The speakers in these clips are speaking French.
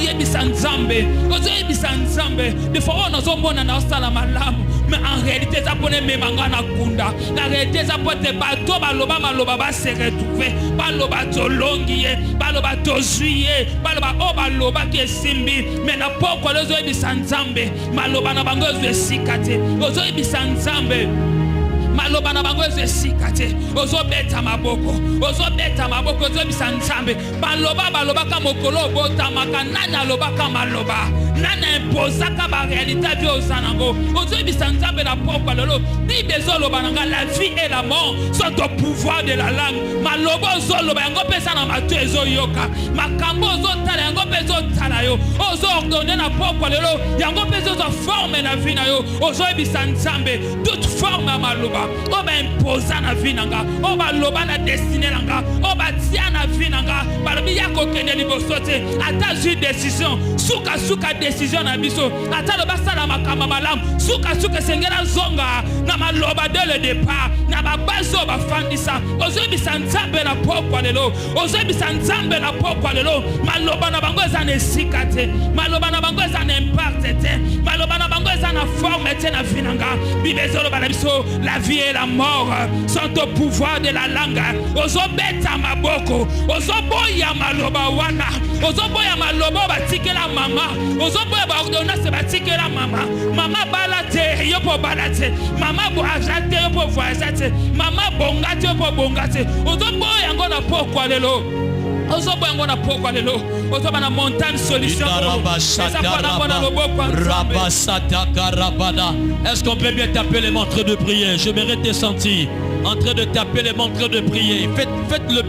yebisa nzambe yebisa nzambe de fois on ozomona na osala malamu mais en réalité ça pone memanga na kunda na réalité ça pote bato baloba maloba ba se retrouver baloba tolongi ye baloba tozuye baloba o baloba ki esimbi mais na poko lezo yebisa nzambe maloba na bango ezo esikate ozo yebisa nzambe maloba na bango ezo esikate ozo beta maboko ozo bisa nzambe baloba ka mokolo bota makanana loba ka maloba nana imposaka ba réalité vie osanango ozo bisa nzambe na poko lelo ni bezolo bananga la vie et la mort sont au pouvoir de la langue maloba ozo loba yango pesa na matu ezo yoka makambo ozo tala yango pezo tala yo ozo ordonner na poko lelo yango pezo zo forme na vie na yo ozo bisa nzambe toute forme à maloba oba imposa na vie nanga oba loba na destinée nanga oba tia na vie nanga balobi ya kokende liboso te ata ju décision suka décision na biso ata loba sala makamba malamu suka sengela zonga na maloba dès le départ na babazo ba fandisa ozo bisa nzambe na pokwa lelo ozo bisa nzambe na pokwa lelo maloba na bango eza na esika te maloba na bango eza na impact te maloba na bango eza na forme te na vie nanga bibezolo bana biso la vie et la mort sont au pouvoir de la langue ozo beta maboko ozo boya maloba wana ozo boya maloba batikela mama ozo boya ba ordonnance batikela mama balate yopo balate mama boajate yopo voyage mama bongate yopo bongate ozo boya ngona pokwa lelo ozo boya ngona pokwa lelo ozo bana montagne solution est-ce qu'on peut bien taper les montres de prière? Je mérite de sentir en train de taper les montres de prière. Faites-le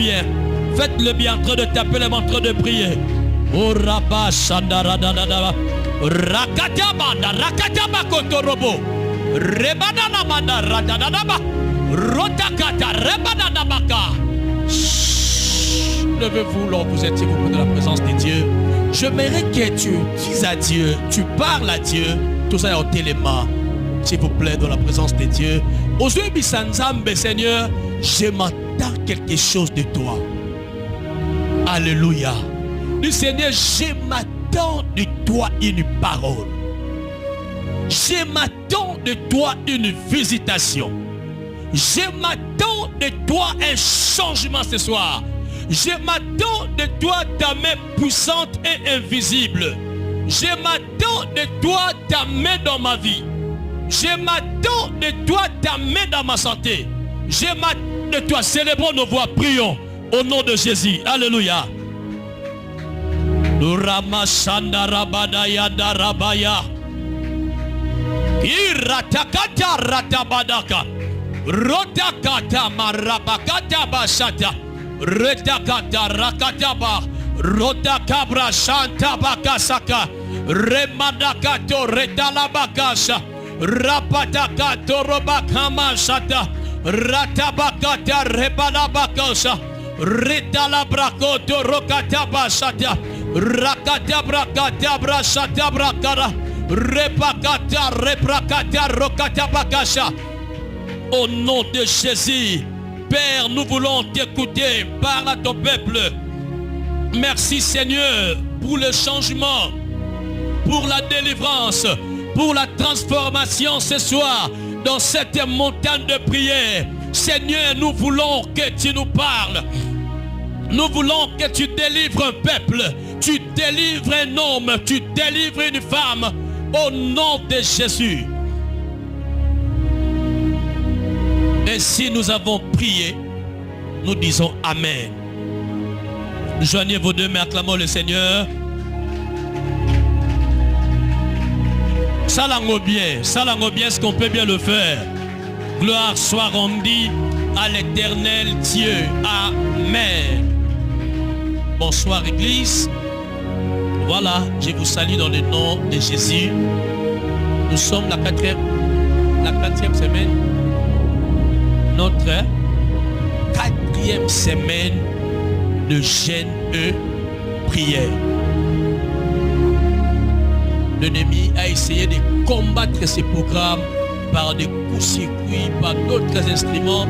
bien en train de taper les montres de prière. Oh Rabba Sandaradadaba Rakatabanda Rakataba Kotorobo Rebadana Manda Radadaba Rotakata Rebadanabaka. Levez-vous lorsque vous êtes dans la présence de Dieu. Je mérite que tu dises à Dieu, tu parles à Dieu. Tout ça est au téléma. S'il vous plaît, dans la présence de Dieu. Aujourd'hui, Seigneur, je m'attends quelque chose de toi. Alléluia. Du Seigneur, je m'attends de toi une parole. Je m'attends de toi une visitation. Je m'attends de toi un changement ce soir. Je m'attends de toi ta main puissante et invisible. Je m'attends de toi ta main dans ma vie. Je m'attends de toi ta main dans ma santé. Je m'attends de toi. Célébrons nos voix. Prions au nom de Jésus. Alléluia. Ramashanda rabadaya darabaya. Iratakata ratabadaka. Rotakata marabakata basata. Retakata rakataba. Rotakabra shanta bakasaka. Remadakato retalabakasa. Rapatakato robakama shata. Ratabakata rebalabakasa. Retalabrakoto rokatabasata. Rakatabrakata shatabrakara. Repakata reprakata rokatabakasa. Au nom de Jésus, Père, nous voulons t'écouter. Parle à ton peuple. Merci Seigneur pour le changement, pour la délivrance, pour la transformation ce soir dans cette montagne de prière. Seigneur, nous voulons que tu nous parles. Nous voulons que tu délivres un peuple, tu délivres un homme, tu délivres une femme au nom de Jésus. Ainsi nous avons prié, nous disons Amen. Joignez vos deux mains, acclamons le Seigneur. Salango bien, est-ce qu'on peut bien le faire? Gloire soit rendue à l'Éternel Dieu. Amen. Bonsoir Église. Voilà, je vous salue dans le nom de Jésus. Nous sommes la quatrième semaine. Notre quatrième semaine de jeûne et prière. L'ennemi a essayé de combattre ces programmes par des coups-circuits, par d'autres instruments,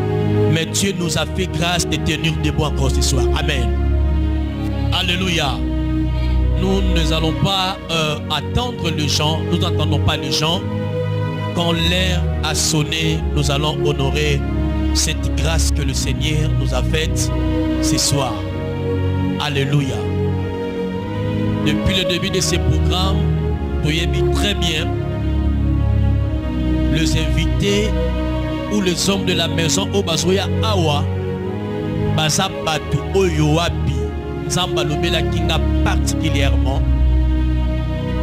mais Dieu nous a fait grâce de tenir debout encore ce soir. Amen. Alléluia. nous n'allons pas attendre les gens, nous n'attendons pas les gens. Quand l'heure a sonné, nous allons honorer cette grâce que le Seigneur nous a faite ce soir. Alléluia. Depuis le début de ce programme, vous avez vu très bien les invités ou les hommes de la maison au Bazoya Awa, Bazabatu Oyoabi, Nzamba Lobela Kinga particulièrement,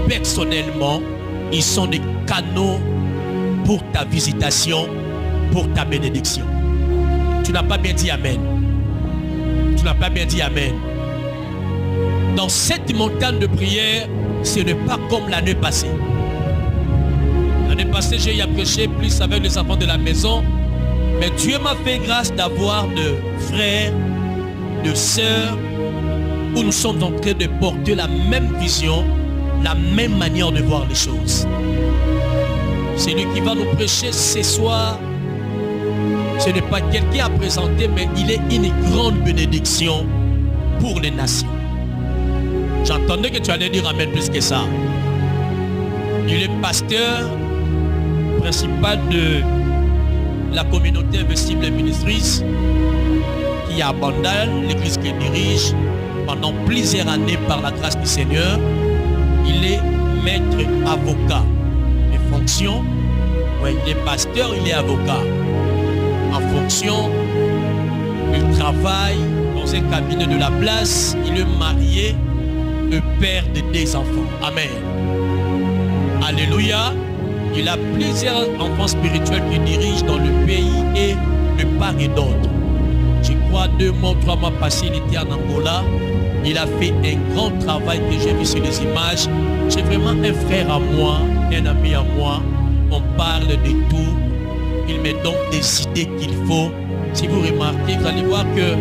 personnellement, ils sont des canaux pour ta visitation, pour ta bénédiction. Tu n'as pas bien dit Amen. Tu n'as pas bien dit Amen. Dans cette montagne de prière, ce n'est pas comme l'année passée. L'année passée, j'ai prêché plus avec les enfants de la maison. Mais Dieu m'a fait grâce d'avoir de frères, de sœurs, où nous sommes en train de porter la même vision, la même manière de voir les choses. Celui qui va nous prêcher ce soir, ce n'est pas quelqu'un à présenter, mais il est une grande bénédiction pour les nations. J'entendais que tu allais dire Amen plus que ça. Il est pasteur principal de la communauté Invincible Ministries qui abandonne l'église qu'il dirige pendant plusieurs années par la grâce du Seigneur. Il est maître avocat. Fonction, ouais, il est pasteur, il est avocat. En fonction, il travaille dans un cabinet de la place, il est marié, le père de 2 enfants. Amen. Alléluia. Il a plusieurs enfants spirituels qu'il dirige dans le pays et de part et d'autre. Je crois 2 mois, 3 mois passés, il était en Angola. Il a fait un grand travail que j'ai vu sur les images. C'est vraiment un frère à moi, un ami à moi. On parle de tout. Il me donne des idées qu'il faut. Si vous remarquez, vous allez voir que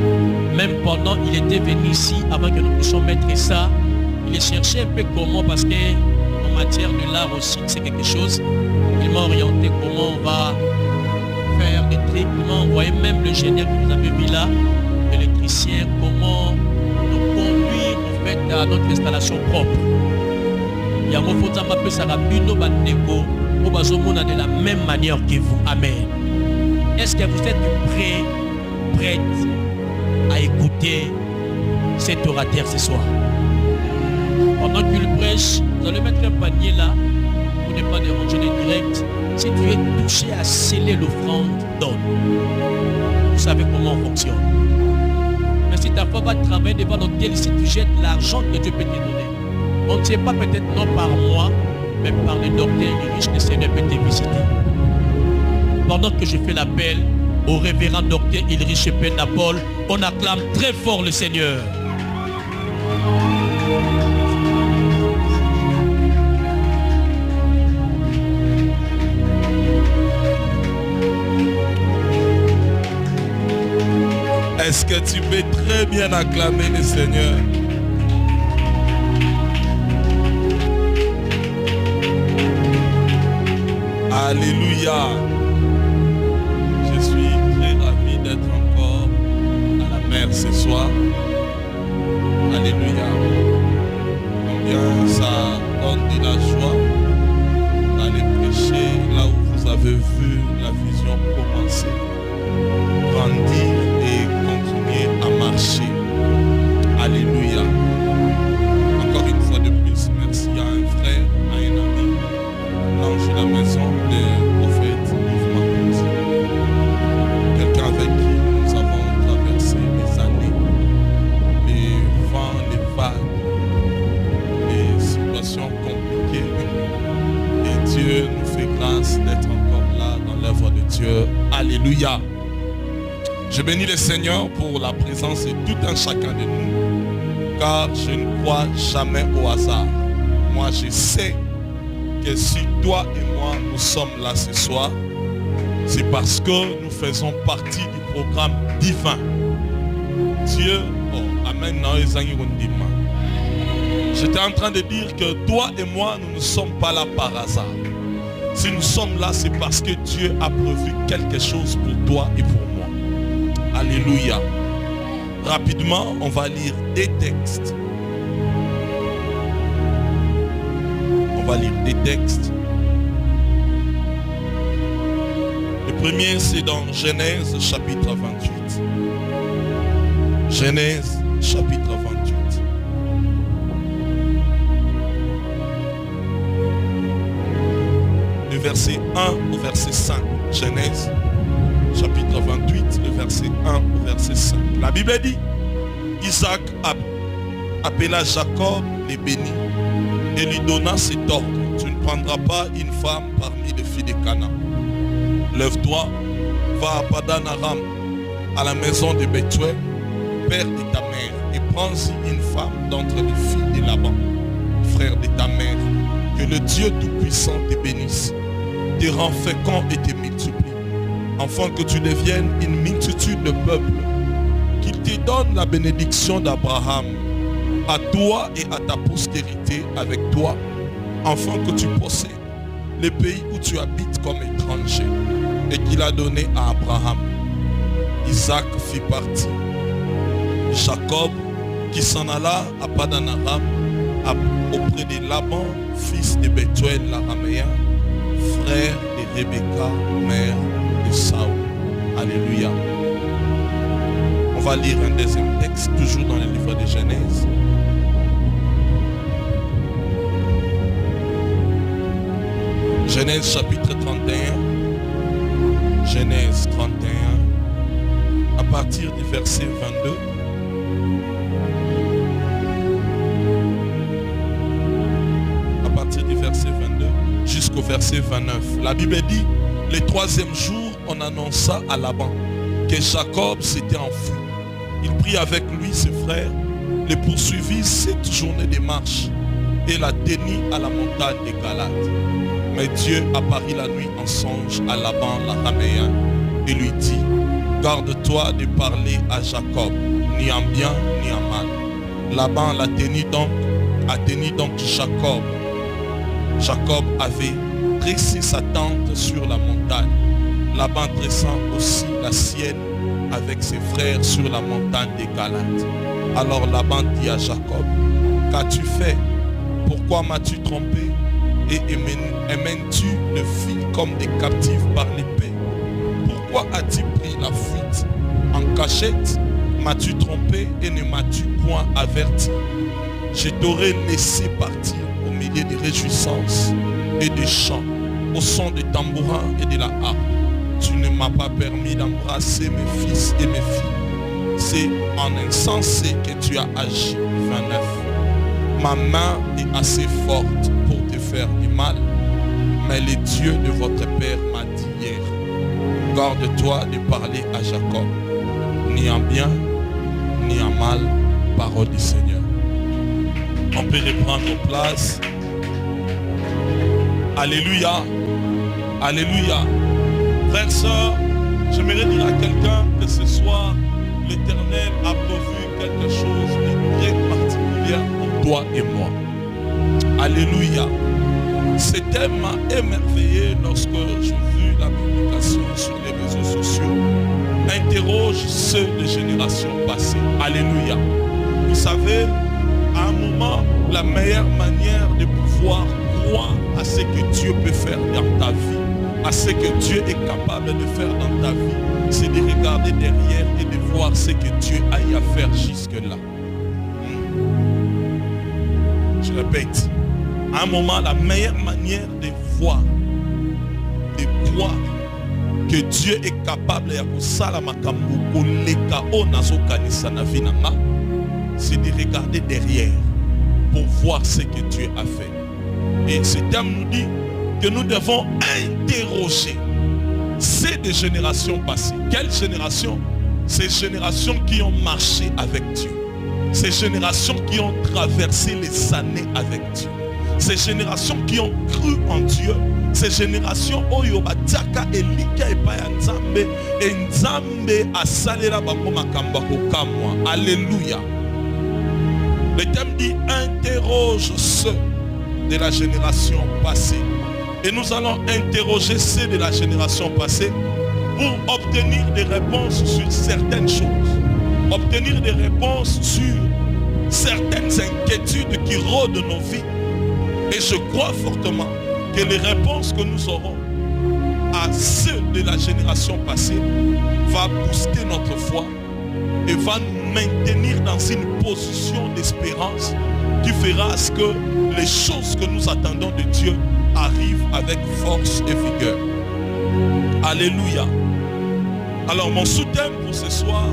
même pendant qu'il était venu ici, avant que nous puissions mettre ça, il cherchait un peu comment, parce qu'en matière de l'art aussi, c'est quelque chose. Il m'a orienté comment on va faire des trucs. Il m'a envoyé même le génie que vous avez mis là, l'électricien, comment nous conduire en fait à notre installation propre. Il y a un mot qui m'appelle Sarabino Bandeko, au Bazomona de la même manière que vous. Amen. Est-ce que vous êtes prête à écouter cet orateur ce soir? Pendant qu'il prêche, vous allez mettre un panier là pour ne pas déranger les directs. Si tu es touché à sceller l'offrande, donne. Vous savez comment on fonctionne. Mais si ta foi va travailler devant lequel, si tu jettes l'argent que Dieu peut te donner, on ne tient pas peut-être non par moi, mais par les docteurs et les riches, le Seigneur peut te visiter. Pendant que je fais l'appel au révérend docteur Ulrich Pendapol, on acclame très fort le Seigneur. Est-ce que tu peux très bien acclamer le Seigneur? Alléluia. Je suis très ravi d'être encore à la mer ce soir. Alléluia. Combien ça donne de la joie d'aller prêcher là où vous avez vu la vision commencer, grandir et continuer à marcher. Alléluia. Encore une fois de plus, merci à un frère, à un ami, l'ange de la maison, le prophète Yves Marcus. Quelqu'un avec qui nous avons traversé les années, les vents, les vagues, les situations compliquées. Et Dieu nous fait grâce d'être encore là dans l'œuvre de Dieu. Alléluia. Je bénis le Seigneur pour la présence de tout un chacun de nous, car je ne crois jamais au hasard. Moi, je sais que si toi et moi, nous sommes là ce soir, c'est parce que nous faisons partie du programme divin. Dieu, oh, Amen. J'étais en train de dire que toi et moi, nous ne sommes pas là par hasard. Si nous sommes là, c'est parce que Dieu a prévu quelque chose pour toi et pour moi. Alléluia. Rapidement, on va lire des textes. On va lire des textes. Le premier, c'est dans Genèse chapitre 28. Genèse chapitre 28. Le verset 1 au verset 5. Genèse chapitre 28, le verset 1 au verset 5. La Bible dit, Isaac appela Jacob, les bénit, et lui donna cet ordre: tu ne prendras pas une femme parmi les filles de Canaan. Lève-toi, va à Padan Aram, à la maison de Bethuel, père de ta mère, et prends-y une femme d'entre les filles de Laban, frère de ta mère. Que le Dieu Tout-Puissant te bénisse, te rend fécond et te multiplie, afin que tu deviennes une multitude de peuples, qu'il te donne la bénédiction d'Abraham, à toi et à ta postérité avec toi, afin que tu possèdes les pays où tu habites comme étranger, et qu'il a donné à Abraham. Isaac fit partie. Jacob, qui s'en alla à Padan Aram, auprès de Laban, fils de Bethuel l'araméen, frère de Rebecca, mère de Saül. Alléluia. On va lire un deuxième texte, toujours dans le livre de Genèse. Genèse chapitre 31. Genèse 31. À partir du verset 22. À partir du verset 22 jusqu'au verset 29. La Bible dit, le troisième jour, on annonça à Laban que Jacob s'était enfui. Il prit avec lui ses frères, les poursuivit 7 journées de marche et la tenit à la montagne de Galade. Mais Dieu apparut la nuit en songe à Laban l'araméen et lui dit, garde-toi de parler à Jacob, ni en bien ni en mal. Laban a tenu donc Jacob. Jacob avait dressé sa tente sur la montagne, Laban dressant aussi la sienne avec ses frères sur la montagne de Galade. Alors Laban dit à Jacob, qu'as-tu fait? Pourquoi m'as-tu trompé? Et emmènes-tu les filles comme des captives par l'épée? Pourquoi as-tu pris la fuite en cachette? M'as-tu trompé et ne m'as-tu point averti? Je t'aurais laissé partir au milieu des réjouissances et des chants, au son des tambourins et de la harpe. Tu ne m'as pas permis d'embrasser mes fils et mes filles. C'est en insensé que tu as agi. 29. Ma main est assez forte pour te faire du mal, mais le Dieu de votre père m'a dit hier, garde-toi de parler à Jacob, ni en bien, ni en mal, parole du Seigneur. On peut reprendre nos places. Alléluia. Alléluia. Frères, sœurs, j'aimerais dire à quelqu'un que ce soir, l'Éternel a prévu quelque chose de très particulier pour toi et moi. Alléluia. Ce thème m'a émerveillé lorsque j'ai vu la publication sur les réseaux sociaux. Interroge ceux des générations passées. Alléluia. Vous savez, à un moment, la meilleure manière de pouvoir croire à ce que Dieu peut faire dans ta vie, à ce que Dieu est capable de faire dans ta vie, c'est de regarder derrière et de voir ce que Dieu a à faire jusque-là. Je répète, à un moment, la meilleure manière de voir, de croire que Dieu est capable de c'est de regarder derrière pour voir ce que Dieu a fait. Et ce terme nous dit que nous devons interroger ces des générations passées. Quelles générations? Ces générations qui ont marché avec Dieu. Ces générations qui ont traversé les années avec Dieu. Ces générations qui ont cru en Dieu. Ces générations oyo bataka elika epaya nzambe et nzambe asalela bango makamba kokamwa. Alléluia. Le thème dit interroge ceux de la génération passée. Et nous allons interroger ceux de la génération passée pour obtenir des réponses sur certaines choses. Obtenir des réponses sur certaines inquiétudes qui rôdent nos vies. Et je crois fortement que les réponses que nous aurons à ceux de la génération passée va booster notre foi et va nous maintenir dans une position d'espérance qui fera à ce que les choses que nous attendons de Dieu arrivent avec force et vigueur. Alléluia. Alors mon sous-thème pour ce soir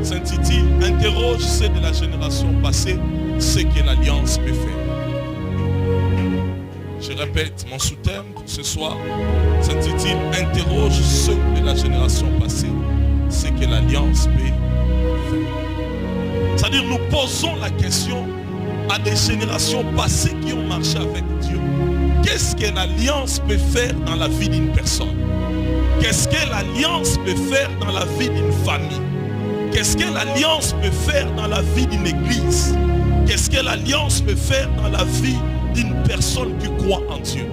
s'intitule « Interroge ceux de la génération passée ce que l'Alliance peut faire ». Je répète, mon sous-thème pour ce soir s'intitule « Interroge ceux de la génération passée ce que l'Alliance peut faire ». C'est-à-dire nous posons la question à des générations passées qui ont marché avec Dieu. Qu'est-ce que l'Alliance peut faire dans la vie d'une personne? Qu'est-ce que l'Alliance peut faire dans la vie d'une famille? Qu'est-ce que l'Alliance peut faire dans la vie d'une église? Qu'est-ce que l'Alliance peut faire dans la vie d'une personne qui croit en Dieu?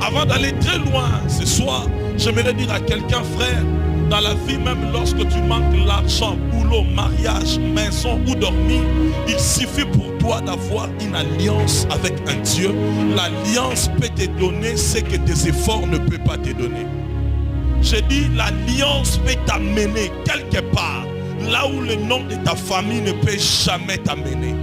Avant d'aller très loin ce soir, j'aimerais dire à quelqu'un, frère, dans la vie, même lorsque tu manques l'argent, boulot, mariage, maison ou dormir, il suffit pour toi d'avoir une alliance avec un Dieu. L'alliance peut te donner ce que tes efforts ne peuvent pas te donner. Je dis, l'alliance peut t'amener quelque part, là où le nom de ta famille ne peut jamais t'amener.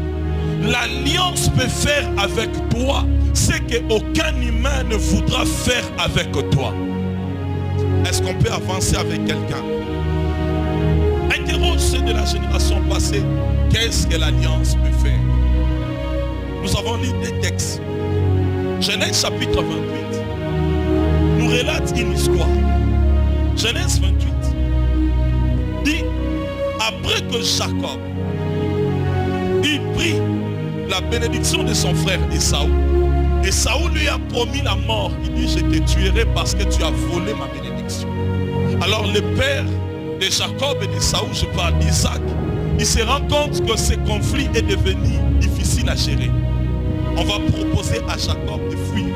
L'alliance peut faire avec toi ce qu'aucun humain ne voudra faire avec toi. Est-ce qu'on peut avancer avec quelqu'un? Interroge ceux de la génération passée. Qu'est-ce que l'alliance peut faire? Nous avons lu des textes. Genèse chapitre 28 nous relate une histoire. Genèse 28 dit, après que Jacob eut pris la bénédiction de son frère Esaü, Esaü lui a promis la mort. Il dit, je te tuerai parce que tu as volé ma bénédiction. Alors le père de Jacob et d'Esaü, je parle d'Isaac, il se rend compte que ce conflit est devenu difficile à gérer. On va proposer à Jacob de fuir,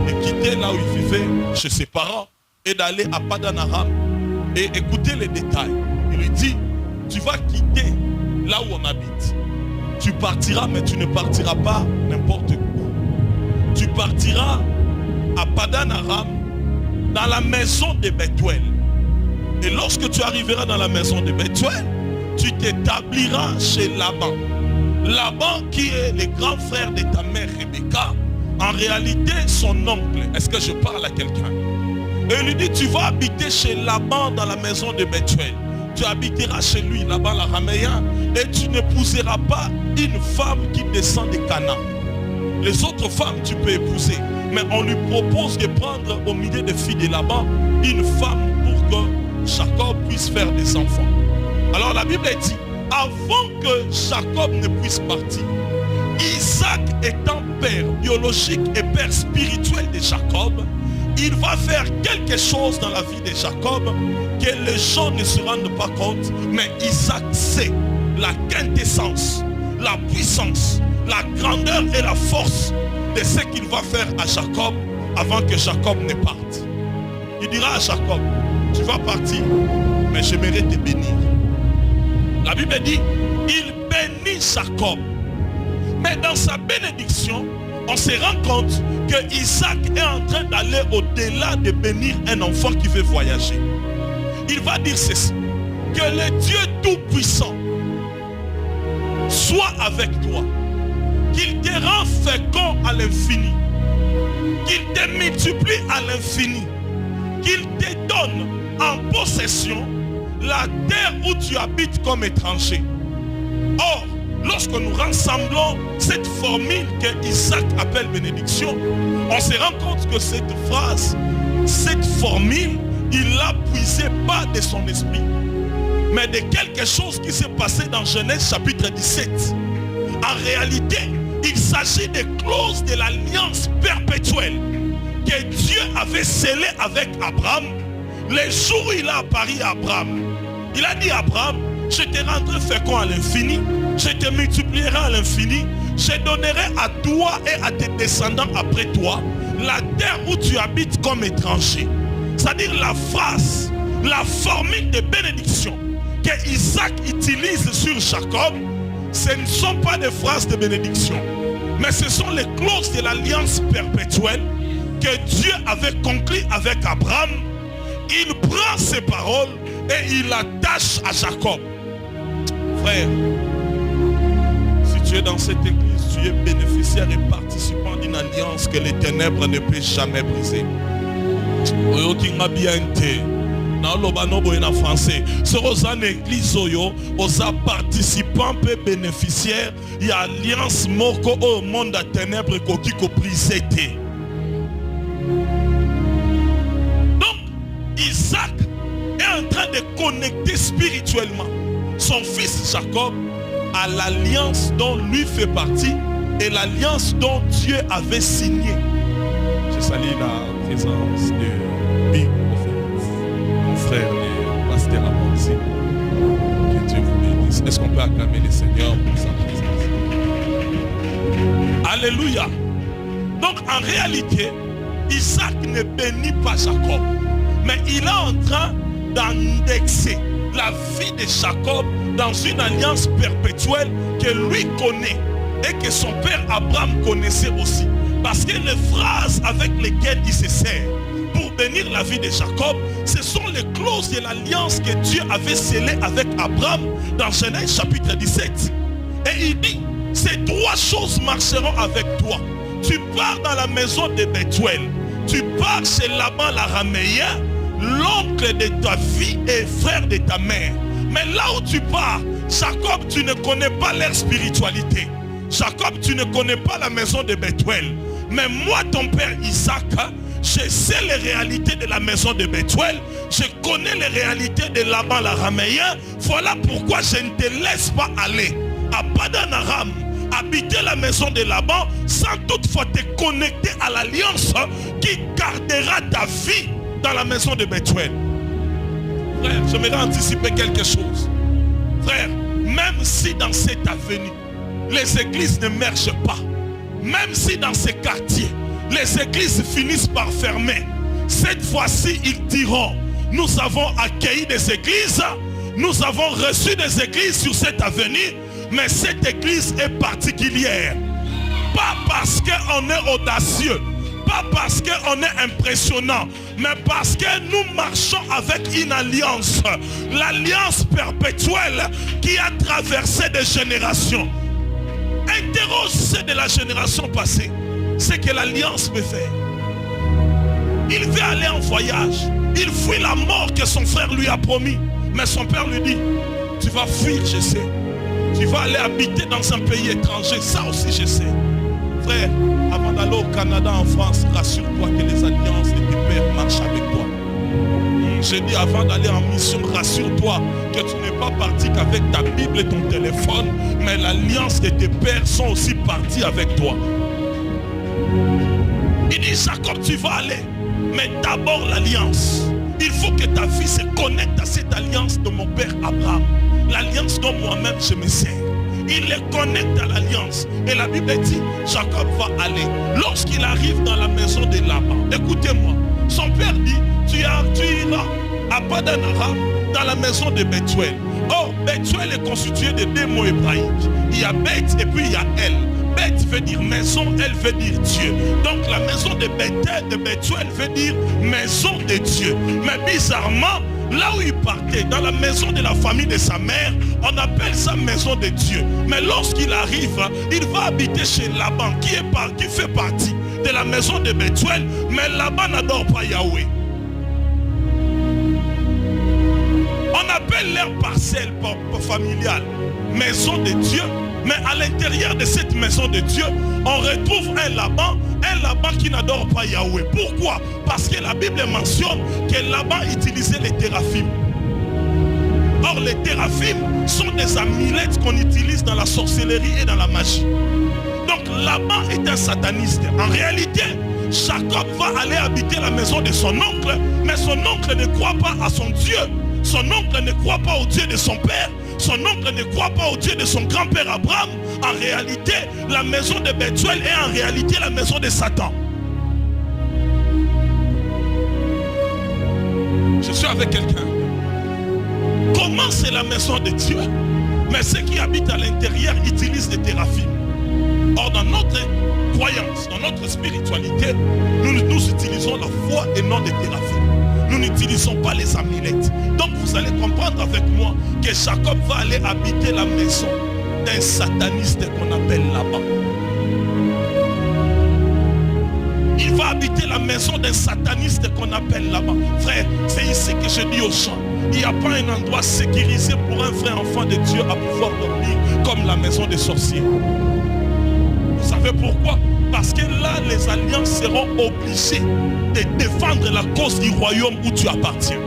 de quitter là où il vivait chez ses parents et d'aller à Padan Aram et écouter les détails. Il lui dit, tu vas quitter là où on habite. Tu partiras, mais tu ne partiras pas n'importe où. Tu partiras à Padan Aram dans la maison de Bethuel. Et lorsque tu arriveras dans la maison de Bethuel, tu t'établiras chez Laban. Laban qui est le grand frère de ta mère Rebecca, en réalité son oncle. Est-ce que je parle à quelqu'un? Et il lui dit, tu vas habiter chez Laban dans la maison de Bethuel. Tu habiteras chez lui, Laban l'araméen, et tu n'épouseras pas une femme qui descend de Canaan. Les autres femmes tu peux épouser, mais on lui propose de prendre au milieu des filles de Laban une femme pour que Jacob puisse faire des enfants. Alors la Bible dit, avant que Jacob ne puisse partir, Isaac étant père biologique et père spirituel de Jacob, il va faire quelque chose dans la vie de Jacob que les gens ne se rendent pas compte, mais Isaac sait la quintessence, la puissance, la grandeur et la force de ce qu'il va faire à Jacob avant que Jacob ne parte. Il dira à Jacob, tu vas partir, mais j'aimerais te bénir. La Bible dit, il bénit Jacob. Mais dans sa bénédiction, on se rend compte que Isaac est en train d'aller au-delà de bénir un enfant qui veut voyager. Il va dire ceci, que le Dieu Tout-Puissant soit avec toi, qu'il te rend fécond à l'infini, qu'il te multiplie à l'infini, qu'il te donne en possession la terre où tu habites comme étranger. Or, lorsque nous rassemblons cette formule que Isaac appelle bénédiction, on se rend compte que cette phrase, cette formule, il l'a puisée pas de son esprit, mais de quelque chose qui s'est passé dans Genèse chapitre 17. En réalité, il s'agit des clauses de l'alliance perpétuelle que Dieu avait scellée avec Abraham les jours où il a apparu à Abraham. Il a dit à Abraham, je te rendrai fécond à l'infini, je te multiplierai à l'infini, je donnerai à toi et à tes descendants après toi la terre où tu habites comme étranger. C'est-à-dire la phrase, la formule de bénédiction que Isaac utilise sur Jacob, ce ne sont pas des phrases de bénédiction. Mais ce sont les clauses de l'alliance perpétuelle que Dieu avait conclues avec Abraham. Il prend ces paroles et il attache à Jacob. Frère, si tu es dans cette église, tu es bénéficiaire et participant d'une alliance que les ténèbres ne peuvent jamais briser. En français, c'est aux églises aux participants et bénéficiaires, il y a alliance moko au monde de ténèbres qui ko brisé. Donc Isaac est en train de connecter spirituellement son fils Jacob à l'alliance dont lui fait partie et l'alliance dont Dieu avait signé. Je salue la présence de Big mon frère et pasteur Amonzi. Que Dieu vous bénisse. Est-ce qu'on peut acclamer le Seigneur pour sa présence? Alléluia. Donc en réalité, Isaac ne bénit pas Jacob, mais il est en train d'indexer la vie de Jacob dans une alliance perpétuelle que lui connaît et que son père Abraham connaissait aussi. Parce que les phrases avec lesquelles il se sert pour bénir la vie de Jacob, ce sont les clauses de l'alliance que Dieu avait scellée avec Abraham dans Genèse chapitre 17. Et il dit, ces trois choses marcheront avec toi. Tu pars dans la maison de Bethuel, tu pars chez Laban l'araméen, l'oncle de ta fille et frère de ta mère. Mais là où tu pars, Jacob, tu ne connais pas leur spiritualité. Jacob, tu ne connais pas la maison de Bethuel. Mais moi, ton père Isaac, je sais les réalités de la maison de Bethuel. Je connais les réalités de Laban l'araméen. Voilà pourquoi je ne te laisse pas aller à Padan Aram, habiter la maison de Laban, sans toutefois te connecter à l'alliance qui gardera ta vie dans la maison de Bethuel. Frère, j'aimerais anticiper quelque chose. Frère, même si dans cette avenue, les églises ne marchent pas, même si dans ces quartiers, les églises finissent par fermer, cette fois-ci, ils diront, nous avons accueilli des églises, nous avons reçu des églises sur cette avenue, mais cette église est particulière. Pas parce qu'on est audacieux, pas parce qu'on est impressionnant, mais parce que nous marchons avec une alliance, l'alliance perpétuelle qui a traversé des générations. Interroge ceux de la génération passée, c'est que l'alliance peut faire. Il veut aller en voyage, il fuit la mort que son frère lui a promis, mais son père lui dit, tu vas fuir, je sais, tu vas aller habiter dans un pays étranger, ça aussi je sais. Frère, avant d'aller au Canada, en France, rassure-toi que les alliances de tes pères marchent avec toi. J'ai dit avant d'aller en mission, rassure-toi que tu n'es pas parti qu'avec ta Bible et ton téléphone, mais l'alliance de tes pères sont aussi partis avec toi. Il dit, Jacob, tu vas aller, mais d'abord l'alliance. Il faut que ta vie se connecte à cette alliance de mon père Abraham, l'alliance dont moi-même je me sers. Il les connecte à l'alliance. Et la Bible dit, Jacob va aller. Lorsqu'il arrive dans la maison de Laban, écoutez-moi, son père dit, tu iras à Padan Aram, dans la maison de Bethuel. Or, Bethuel est constitué de deux mots hébraïques. Il y a Beth et puis il y a El. Beth veut dire maison, Elle veut dire Dieu. Donc la maison de Bethel, de Bethuel veut dire maison de Dieu. Mais bizarrement, là où il partait, dans la maison de la famille de sa mère, on appelle ça maison de Dieu. Mais lorsqu'il arrive, il va habiter chez Laban, qui fait partie de la maison de Bethuel. Mais Laban n'adore pas Yahweh. On appelle leur parcelle familiale maison de Dieu. Mais à l'intérieur de cette maison de Dieu, on retrouve un Laban qui n'adore pas Yahweh. Pourquoi? Parce que la Bible mentionne que Laban utilisait les théraphim. Or, les théraphim sont des amulettes qu'on utilise dans la sorcellerie et dans la magie. Donc, Laban est un sataniste. En réalité, Jacob va aller habiter la maison de son oncle, mais son oncle ne croit pas à son Dieu. Son oncle ne croit pas au Dieu de son père. Son oncle ne croit pas au Dieu de son grand-père Abraham. En réalité, la maison de Bethuel est en réalité la maison de Satan. Je suis avec quelqu'un. Comment c'est la maison de Dieu? Mais ceux qui habitent à l'intérieur utilisent des théraphim. Or, dans notre croyance, dans notre spiritualité, nous utilisons la foi et non les thérapies. Nous n'utilisons pas les amulettes. Donc vous allez comprendre avec moi que Jacob va aller habiter la maison d'un sataniste qu'on appelle Laban. Il va habiter la maison d'un sataniste qu'on appelle Laban. Frère, c'est ici que je dis aux gens, il n'y a pas un endroit sécurisé pour un vrai enfant de Dieu à pouvoir dormir comme la maison des sorciers. Vous savez pourquoi? Parce que là, les alliances seront obligées de défendre la cause du royaume où tu appartiens.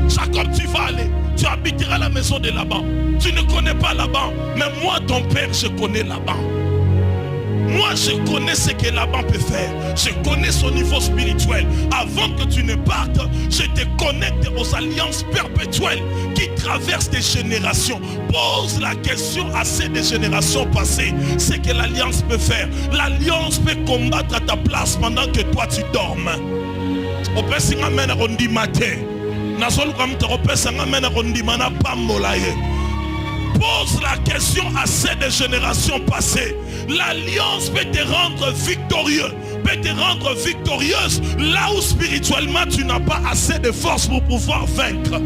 Jacob, tu vas aller, tu habiteras la maison de Laban. Tu ne connais pas Laban, mais moi, ton père, je connais Laban. Moi, je connais ce que Laban peut faire. Je connais son niveau spirituel. Avant que tu ne partes, je te connecte aux alliances perpétuelles qui traversent des générations. Pose la question à ces des générations passées. Ce que l'alliance peut faire. L'alliance peut combattre à ta place pendant que toi tu dormes. Pose la question à ces des générations passées. L'alliance peut te rendre victorieux, peut te rendre victorieuse là où spirituellement tu n'as pas assez de force pour pouvoir vaincre.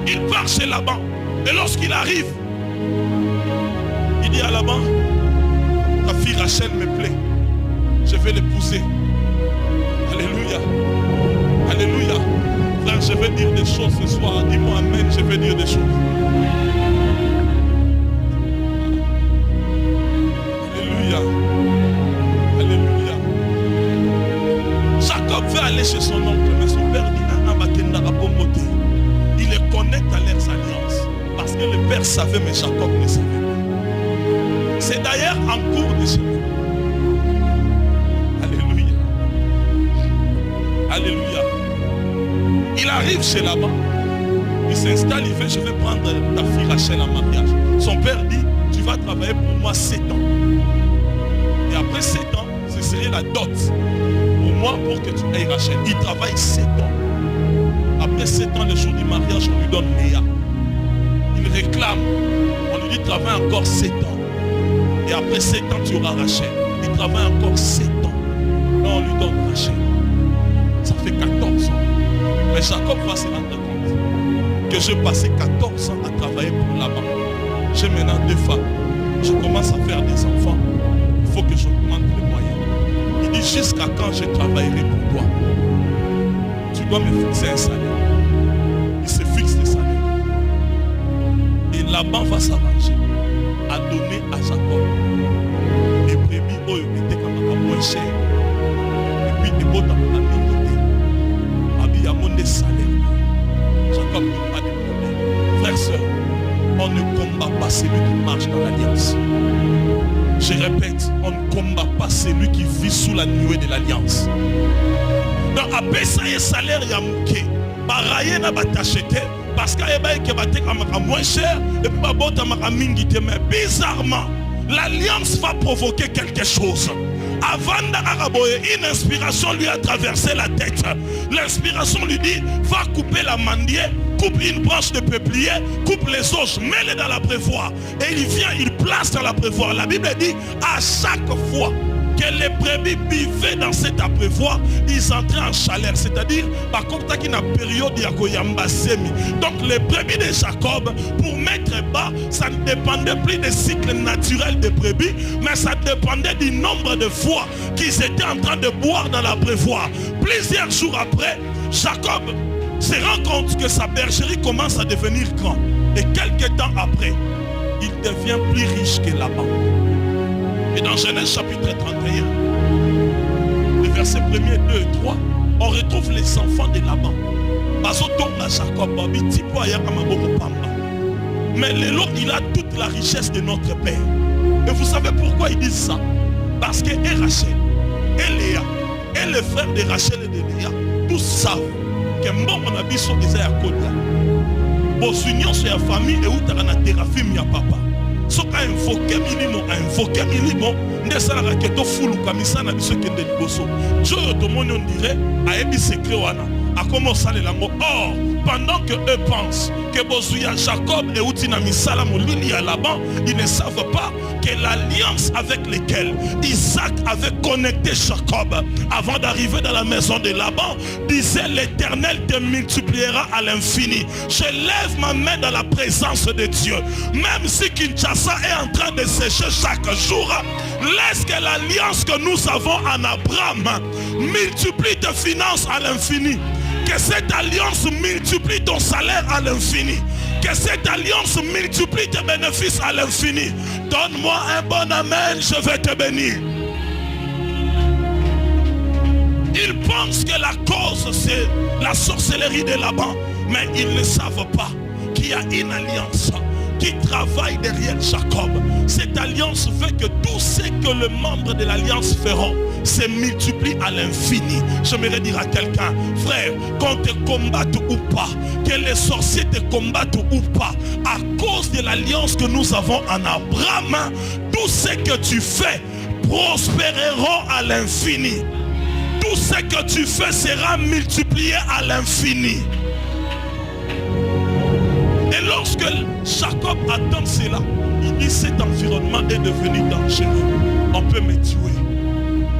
Il part chez Laban et lorsqu'il arrive, il dit à Laban, ta fille Rachel me plaît, je vais l'épouser. Alléluia, alléluia. Frère, je vais dire des choses ce soir. Dis-moi amen, je vais dire des choses. Alléluia. Alléluia. Jacob veut aller chez son oncle, mais son père dit il les connecte à leurs alliances. Parce que le père savait, mais Jacob ne savait pas. C'est d'ailleurs en cours de chemin. Alléluia. Alléluia. Il arrive chez Laban, il s'installe, il fait, je vais prendre ta fille Rachel en mariage. Son père dit, tu vas travailler pour moi 7 ans. Et après 7 ans, ce serait la dot pour moi pour que tu aies Rachel. Il travaille 7 ans. Après 7 ans, le jour du mariage, on lui donne Léa. Il réclame, on lui dit, travaille encore 7 ans. Et après 7 ans, tu auras Rachel. Il travaille encore 7 ans. Là, on lui donne Rachel. Ça fait 14 ans. Mais Jacob va se rendre compte que j'ai passé 14 ans à travailler pour Laban. J'ai maintenant 2 femmes. Je commence à faire des enfants. Il faut que j'augmente les moyens. Il dit, jusqu'à quand je travaillerai pour toi? Tu dois me fixer un salaire. Il se fixe le salaire. Et Laban va s'arranger à donner à Jacob les brebis où il était moins cher. Et puis il botte à la il y a mon salaire. Jacob n'a pas de problème. Frères, sœurs, on ne combat pas celui qui marche dans l'alliance. Je répète, on ne combat pas celui qui vit sous la nuée de l'alliance. Donc, après ça, il y a salaire, il y a mouké. Baraye n'a pas t'acheté parce qu'il y a moins cher et puis mais bizarrement, l'alliance va provoquer quelque chose. Avant d'Araboye, une inspiration lui a traversé la tête. L'inspiration lui dit, va couper la mandier, coupe une branche de peuplier, coupe les os, mets-les dans la prévoir. Et il vient, il place dans la prévoir. La Bible dit, à chaque fois que les brebis vivaient dans cet abreuvoir, ils entraient en chaleur. C'est-à-dire, par contre, il y a une période de donc les brebis de Jacob, pour mettre bas, ça ne dépendait plus des cycles naturels des brebis, mais ça dépendait du nombre de fois qu'ils étaient en train de boire dans l'abreuvoir. Plusieurs jours après, Jacob se rend compte que sa bergerie commence à devenir grande. Et quelques temps après, il devient plus riche que Laban. Et dans Genèse chapitre 31, les versets 1er, 2 et 3, on retrouve les enfants de Laban. Mais Lélo, il a toute la richesse de notre père. Et vous savez pourquoi ils disent ça? Parce que et Rachel, et Léa, et les frères de Rachel et de Léa, tous savent que mon abisso des Ayakodia. Vos unions sur la famille et où tu as la thérapie, mi papa. Ce qui a invoqué minimo, ne sera que to fulu kamisa na biso kende liboso. Dieu to moni on dirait a ebi secret wana. A commencé les langues. Or, pendant que eux pensent que Bozouya Jacob et Outina Misala Moulini à Laban, ils ne savent pas que l'alliance avec laquelle Isaac avait connecté Jacob avant d'arriver dans la maison de Laban disait: l'Éternel te multipliera à l'infini. Je lève ma main dans la présence de Dieu. Même si Kinshasa est en train de sécher chaque jour, laisse que l'alliance que nous avons en Abraham multiplie tes finances à l'infini. Que cette alliance multiplie ton salaire à l'infini. Que cette alliance multiplie tes bénéfices à l'infini. Donne-moi un bon amen, je vais te bénir. Ils pensent que la cause c'est la sorcellerie de Laban, mais ils ne savent pas qu'il y a une alliance qui travaille derrière Jacob. Cette alliance fait que tout ce que les membres de l'alliance feront se multiplie à l'infini. J'aimerais dire à quelqu'un: frère, qu'on te combatte ou pas, que les sorciers te combattent ou pas, à cause de l'alliance que nous avons en Abraham, tout ce que tu fais prospéreront à l'infini. Tout ce que tu fais sera multiplié à l'infini. Et lorsque Jacob attend cela, il dit: cet environnement est devenu dangereux. On peut me tuer.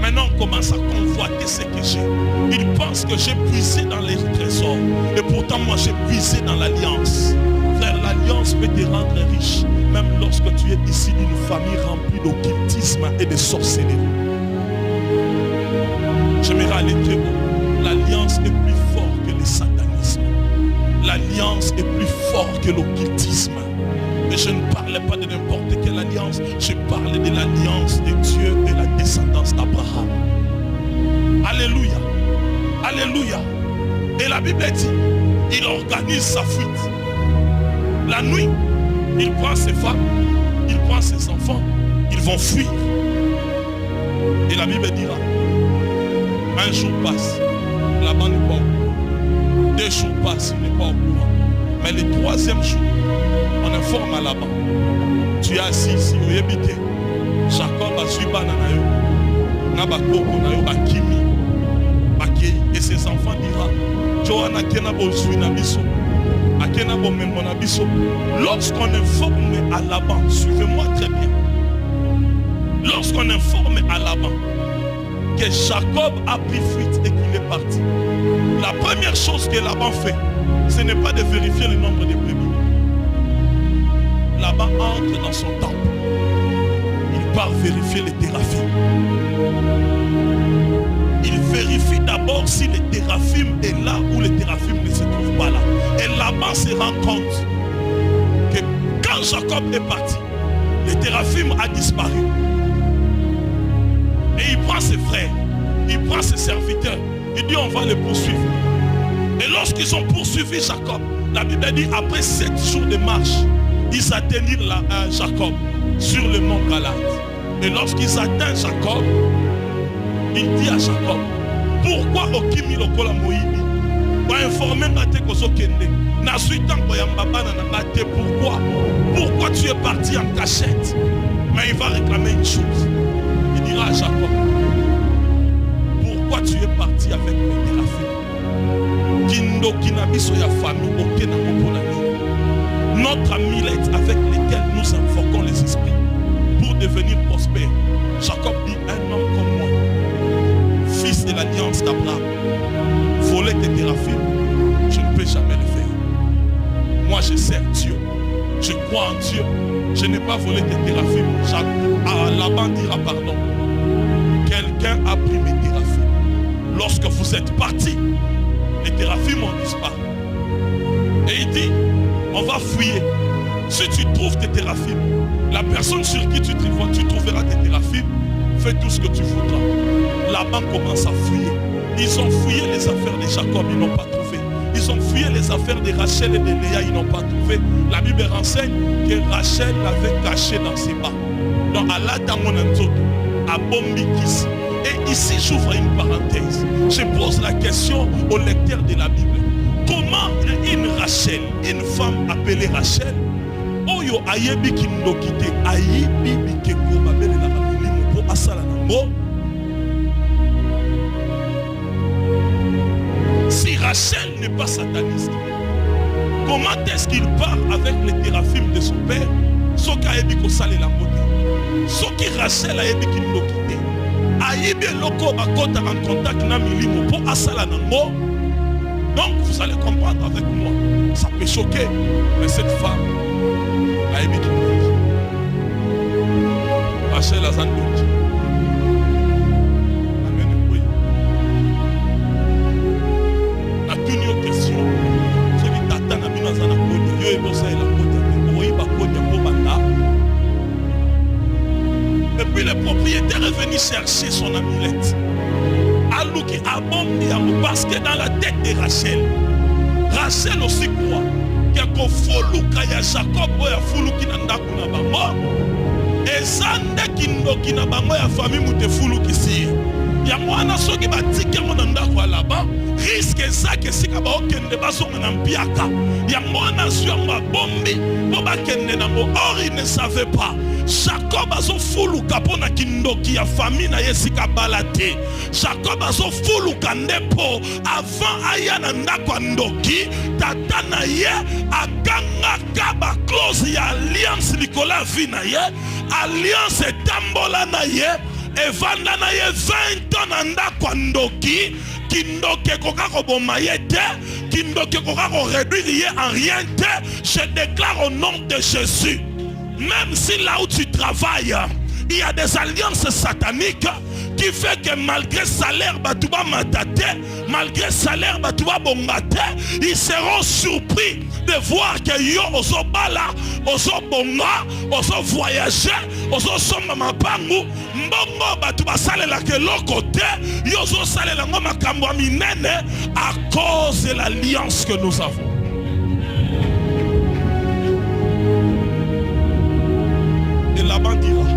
Maintenant on commence à convoiter ce que j'ai. Il pense que j'ai puisé dans les trésors. Et pourtant moi j'ai puisé dans l'alliance. Frère, l'alliance peut te rendre riche. Même lorsque tu es ici d'une famille remplie d'occultisme et de sorcellerie. J'aimerais aller très haut. L'alliance est plus forte que le satanisme. L'alliance est plus forte que l'occultisme. Et je ne parlais pas de n'importe quelle alliance. Je parlais de l'alliance de Dieu et la descendance d'Abraham. Alléluia. Alléluia. Et la Bible dit, il organise sa fuite. La nuit, il prend ses femmes, il prend ses enfants, ils vont fuir. Et la Bible dira, un jour passe, Laban n'est pas au courant. 2 jours passent, il n'est pas au courant. Mais le 3e jour, on informe à Laban. Tu es assis ici, au Yébité. Jacob a suivi Bananayo. Nabakoko Nayo Bakimi. Bakei. Et ses enfants dira, Johanna Kenabo Suinabiso. Akenabo Memonabiso. Lorsqu'on informe à Laban, suivez-moi très bien. Lorsqu'on informe à Laban que Jacob a pris fuite et qu'il est parti, la première chose que Laban fait, ce n'est pas de vérifier le nombre de brebis. Laban entre dans son temple. Il part vérifier les théraphim. Il vérifie d'abord si le téraphim est là ou le téraphim ne se trouve pas là. Et Laban se rend compte que quand Jacob est parti, le téraphim a disparu. Et il prend ses frères, il prend ses serviteurs, il dit on va les poursuivre. Et lorsqu'ils ont poursuivi Jacob, la Bible dit après 7 jours de marche, ils atteignirent Jacob sur le mont Galate. Et lorsqu'ils atteignent Jacob, il dit à Jacob, pourquoi Okimi Lokola Moïbi va informer Nate Kozokende Nasuitan Koyambaba Nanate, pourquoi tu es parti en cachette? Mais il va réclamer une chose. Il dira à Jacob, pourquoi tu es parti avec mes téraphim? Kindo Kinabiso ya famille Okena Mokolani. Notre amulette avec lesquels nous invoquons les esprits pour devenir prospères. Jacob dit, un homme comme moi, fils de l'alliance d'Abraham, voler tes téraphim, je ne peux jamais le faire. Moi je sers Dieu, je crois en Dieu, je n'ai pas volé tes téraphim. Laban dira pardon. Quelqu'un a pris mes téraphim. Lorsque vous êtes partis, les téraphim ont disparu. Et il dit, on va fouiller. Si tu trouves tes téraphim, la personne sur qui tu trouveras tes téraphim, fais tout ce que tu voudras. Laban commence à fouiller. Ils ont fouillé les affaires de Jacob, ils n'ont pas trouvé. Ils ont fouillé les affaires de Rachel et de Léa, ils n'ont pas trouvé. La Bible renseigne que Rachel l'avait caché dans ses bas. Donc Allah Tamonanzoto, à Bombikis. Et ici j'ouvre une parenthèse. Je pose la question au lecteur de la Bible. Comment une Rachel, une femme appelée Rachel, Oyo ayebi kindokite ayebi bikeko babele na babili mpo asala nango. Si Rachel n'est pas sataniste, Comment est-ce qu'il part avec les téraphimes de son père? Ce qui a été salé la moto. Ce qui Rachel a été qu'il l'a quitté. Aïbi loko bakota en contact na milimo pour asala nango. Donc vous allez comprendre avec moi. Ça peut choquer, mais cette femme a été qu'il l'a quitté. Rachel a zandoki. Amen. Oui. Na toute une question. Celui tata na bino zana kodi yo ebosa la kodi. Oui ba kodi ko banda. Et puis le propriétaire est venu chercher son amulette. Alouki a bombé parce que dans la tête de Rachel, Rachel aussi croit qu'il y a Jacob ou Fuluki Nandaku na bango. Et Zande Kindoki na bango ya famille mute Fuluki si. Ya mwana soki batiki mo nandaku là-bas. Risque ça que si kaba okende bazonga na mpiaka. Ya mwana sur ma bombi po bakende na mo. Or il ne savait pas. Jacob a zo fulu kapona kindoki ya famille na yesika balate. Jacob a zo fulu kandepo avant aya na ndako ndoki tata na ye akanga kaba close ya alliance likola vi na ye alliance tambola na ye evanda na ye 20 ans na ndako ndoki kindoke koka ko boma ye te kindoke koka ko réduire ye en rien te. Je déclare au nom de Jésus. Même si là où tu travailles, il y a des alliances sataniques qui fait que malgré salaire, malgré salaire, ils seront surpris de voir que yo oso bala, oso bonga, oso voyager, oso soma mapangu, mbongo batuba sale la que l'autre côté, yo oso sale la ngoma kambo minene à cause de l'alliance que nous avons. Laban dira,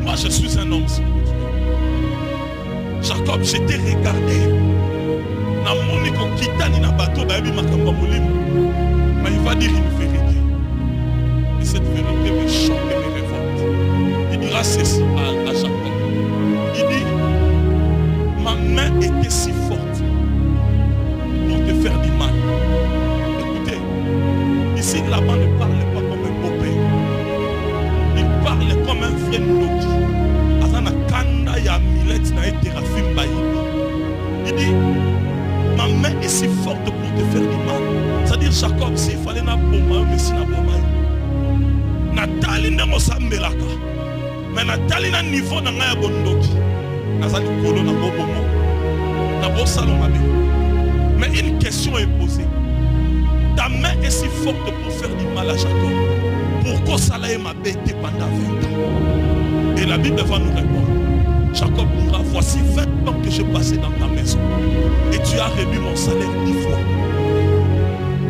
moi je suis un homme spirituel. Jacob, je t'ai regardé. Na moniko kitani na bateau baebi makambo molimo. Mais il va dire une vérité. Et cette vérité me choque et me révolte. Il dira ceci à Jacob. Il dit, ma main était si forte pour te faire du mal. Écoutez, ici Laban ne parle pas comme un beau-père. Parle comme un frère Loki. Azana kanda ya millet na terafim baïbi. Il dit, ma main est si forte pour te faire du mal. C'est-à-dire Jacob, s'il fallait na boma, mais si na boma. Natali na mosambelaka. Mais Natali na niveau na ngaya bondoki. Nazali kolo na bobomo. Na bosalo mabe. Mais une question est posée. Ta main est si forte pour faire du mal à Jacob. Pourquoi cela m'a bêté pendant 20 ans? Et la Bible va nous répondre. Jacob dira, voici 20 ans que j'ai passé dans ta maison. Et tu as réduit mon salaire 10 fois.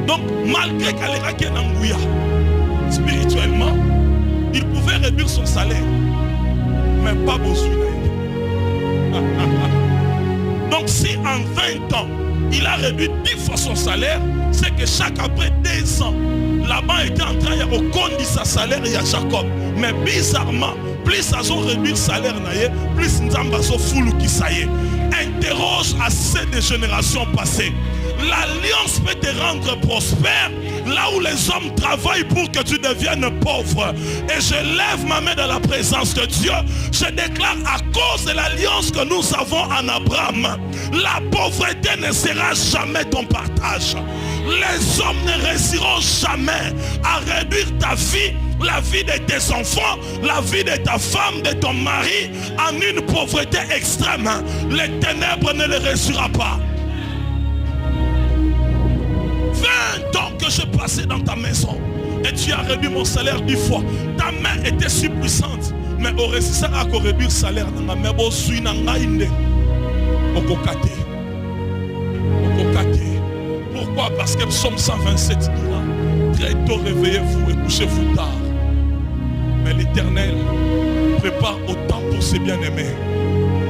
Donc, malgré qu'Alera Nangouya, spirituellement, il pouvait réduire son salaire. Mais pas besoin. Donc, si en 20 ans, il a réduit 10 fois son salaire, c'est que chaque après 2 ans, Laban était en train de reconduire sa salaire et à Jacob. Mais bizarrement, plus ça a réduit le salaire, plus Nzamba a foulou qui ça y est. Interroge assez de générations passées. L'alliance peut te rendre prospère là où les hommes travaillent pour que tu deviennes pauvre. Et je lève ma main dans la présence de Dieu. Je déclare à cause de l'alliance que nous avons en Abraham, la pauvreté ne sera jamais ton partage. Les hommes ne réussiront jamais à réduire ta vie, la vie de tes enfants, la vie de ta femme, de ton mari en une pauvreté extrême. Les ténèbres ne les réussira pas. 20 ans que je passais dans ta maison et tu as réduit mon salaire 10 fois. Ta main était si puissante, mais au récit à réduire le salaire. Mais bon, suis pourquoi? Parce que Psaume 127 dira, très tôt réveillez-vous et couchez-vous tard. Mais l'Éternel prépare autant pour ses bien-aimés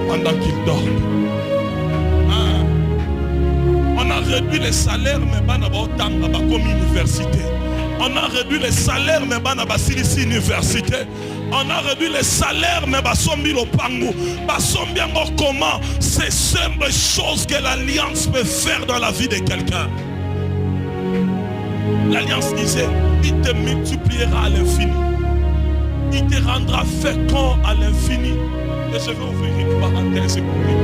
pendant qu'ils dorment. On a réduit les salaires, mais on a comme université. On a réduit les salaires, mais on a ici université. On a réduit les salaires, mais basombi lo pango. Basombi encore comment? C'est simple chose que l'alliance peut faire dans la vie de quelqu'un. L'alliance disait, il te multipliera à l'infini. Il te rendra fécond à l'infini. Et je vais ouvrir une parenthèse pour lui.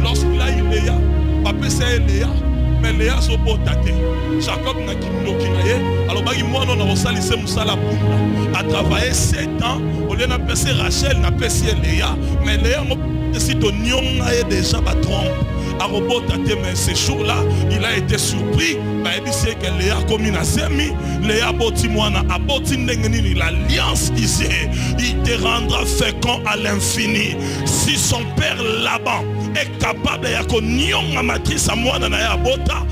Lorsqu'il a eu Léa, papa c'est Léa, mais Léa c'est beau tate. Jacob n'a qu'une alors bah il m'a non au salissé musala a travaillé 7 ans. Au lieu n'a passé Rachel, n'a passé Léa, mais Léa si ton nion a déjà pas trompe. À robot mais ce jour-là, il a été surpris. Il dit c'est que Léa comme une semi, Léa botimwana a botinengeni l'alliance disait, il te rendra fécond à l'infini. Si son père Laban est capable de connaître ma matrice à moi dans la bota,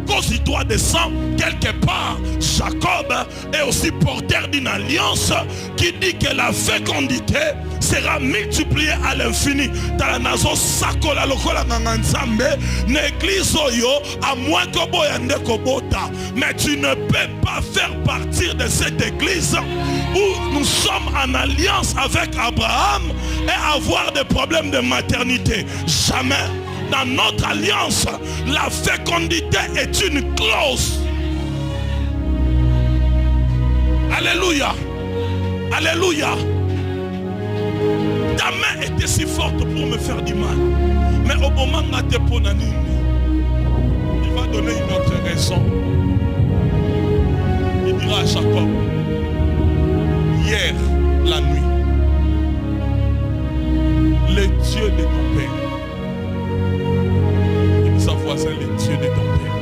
cause il doit descendre quelque part. Jacob est aussi porteur d'une alliance qui dit que la fécondité sera multipliée à l'infini. Dans la nation sakola lokola nganzambe, l'église oyo à moins que boyande kobota, mais tu ne peux pas faire partir de cette église où nous sommes en alliance avec Abraham et avoir des problèmes de maternité. Jamais. Dans notre alliance, la fécondité est une clause. Alléluia. Alléluia. Ta main était si forte pour me faire du mal. Mais au moment où tu es pour Nanine, il va donner une autre raison. Il dira à Jacob, hier, la nuit, le Dieu de ton père, voisin, les dieux de ton père.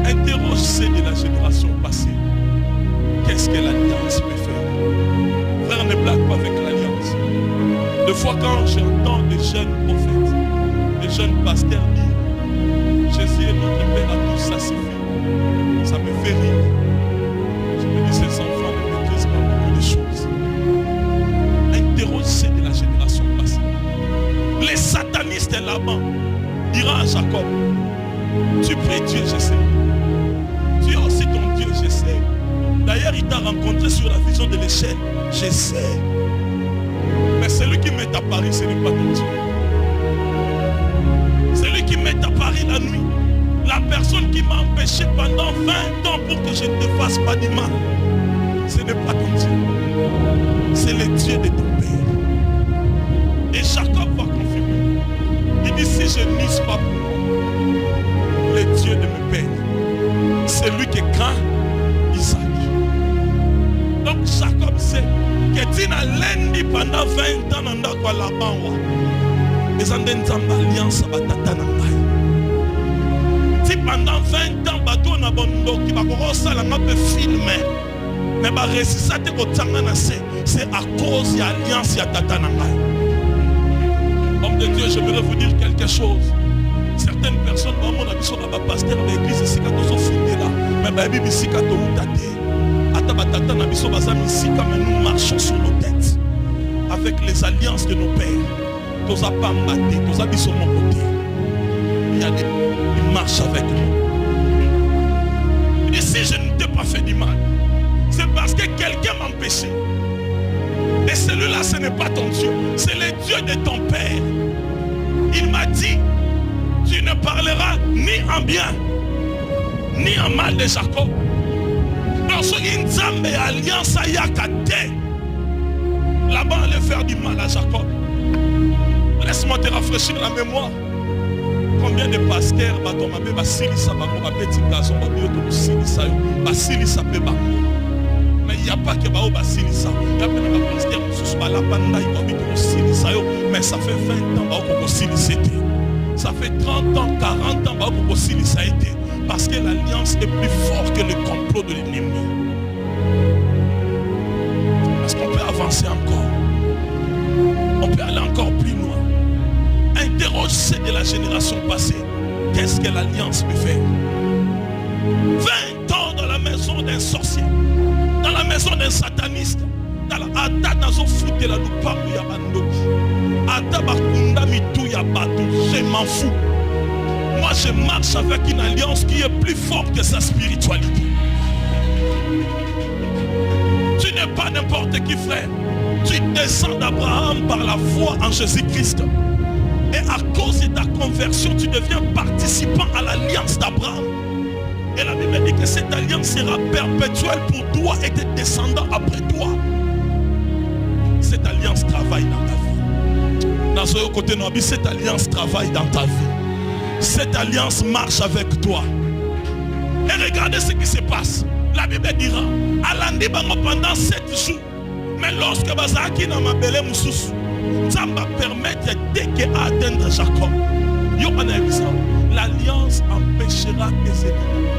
Interroge ceux de la génération passée. Qu'est-ce que l'alliance peut faire? Frère, ne blague pas avec l'alliance. Des fois, quand j'entends des jeunes prophètes, des jeunes pasteurs dire Jésus est notre Père à tous, ça suffit. Ça me fait rire. Je me dis, ces enfants ne maîtrisent pas beaucoup de choses. Interroge ceux de la génération passée. Les satanistes là-bas diront à Jacob, tu pries Dieu, je sais. Tu es aussi ton Dieu, je sais. D'ailleurs, il t'a rencontré sur la vision de l'échelle, je sais. Mais celui qui m'est apparu, ce n'est pas ton Dieu. Celui qui m'est apparu la nuit, la personne qui m'a empêché pendant 20 ans pour que je ne te fasse pas du mal, ce n'est pas ton Dieu. C'est le Dieu de ton père. Et Jacob va confirmer. Il dit, si je n'use pas le Dieu de mes pères, c'est lui qui craint Isaac. Donc Jacob sait que tu n'as lundi pendant 20 ans dans la Laban. Et ça donne une alliance à Batata Nangai. Si pendant 20 ans, bateau n'a bondo qui va commencer à filmer, mais va réussir c'est à cause de l'alliance à Tata Nangai. Homme de Dieu, je voudrais vous dire quelque chose. Certaines personnes, mon ami, sont là, pasteur de l'église, ici, quand ils sont fondés là. Mais la Bible, ici, quand ils sont mais nous marchons sur nos têtes. Avec les alliances de nos pères. Tous à pas maté, tous à sur mon côté. Il y a des qui marchent avec nous. Et si je ne t'ai pas fait du mal, c'est parce que quelqu'un m'a empêché. Et celui-là, ce n'est pas ton Dieu, c'est le Dieu de ton père. Il m'a dit, tu ne parleras ni en bien, ni en mal de Jacob. Lorsqu'il y a une alliance à Yakate, là-bas, allait faire du mal à Jacob. Laisse-moi te rafraîchir la mémoire. Combien de pasteurs, mais il n'y a pas que Basilisa. Il y a des pasteurs qui sont là, mais ça fait 20 ans que ça fait 30 ans, 40 ans que parce que l'alliance est plus forte que le complot de l'ennemi. Est-ce qu'on peut avancer encore? On peut aller encore plus loin. Interroge ceux de la génération passée. Qu'est-ce que l'alliance peut faire? 20 ans dans la maison d'un sorcier, dans la maison d'un sataniste, dans la Ata nazo fouté la lupangu ya bandoki, Ata bakunda mitou ya batou, je m'en fous. Moi je marche avec une alliance qui est plus forte que sa spiritualité. Tu n'es pas n'importe qui, frère. Tu descends d'Abraham par la foi en Jésus-Christ. Et à cause de ta conversion, tu deviens participant à l'alliance d'Abraham. Et la Bible dit que cette alliance sera perpétuelle pour toi et tes descendants après toi. Cette alliance travaille dans ta vie. Dans ce côté, cette alliance travaille dans ta vie. Cette alliance marche avec toi. Et regardez ce qui se passe. La Bible dira, Alandi bango pendant 7 jours. Mais lorsque Bazaki n'a ma belle moussous, ça va permettre dès qu'il a atteindre Jacob. L'alliance empêchera tes ennemis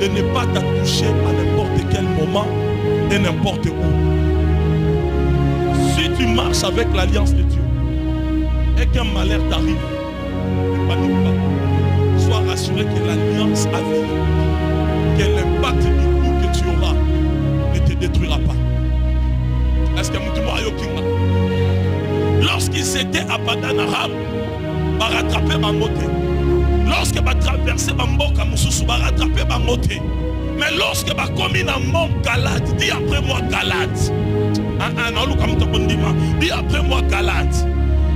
de ne pas t'attoucher à n'importe quel moment et n'importe où. Si tu marches avec l'alliance de Dieu et qu'un malheur t'arrive, ne panique pas. Sois rassuré que l'alliance a vécu, que l'impact du coup que tu auras ne te détruira pas. Est-ce que lorsqu'ils étaient à Padan Aram, ils rattrapaient Bangote. Lorsqu'ils traversaient Bamboka Moussou, ils rattrapaient Bangote. Mais lorsqu'ils ont commis dans Mont Galate, dis après moi Galate. Dis après moi Galate.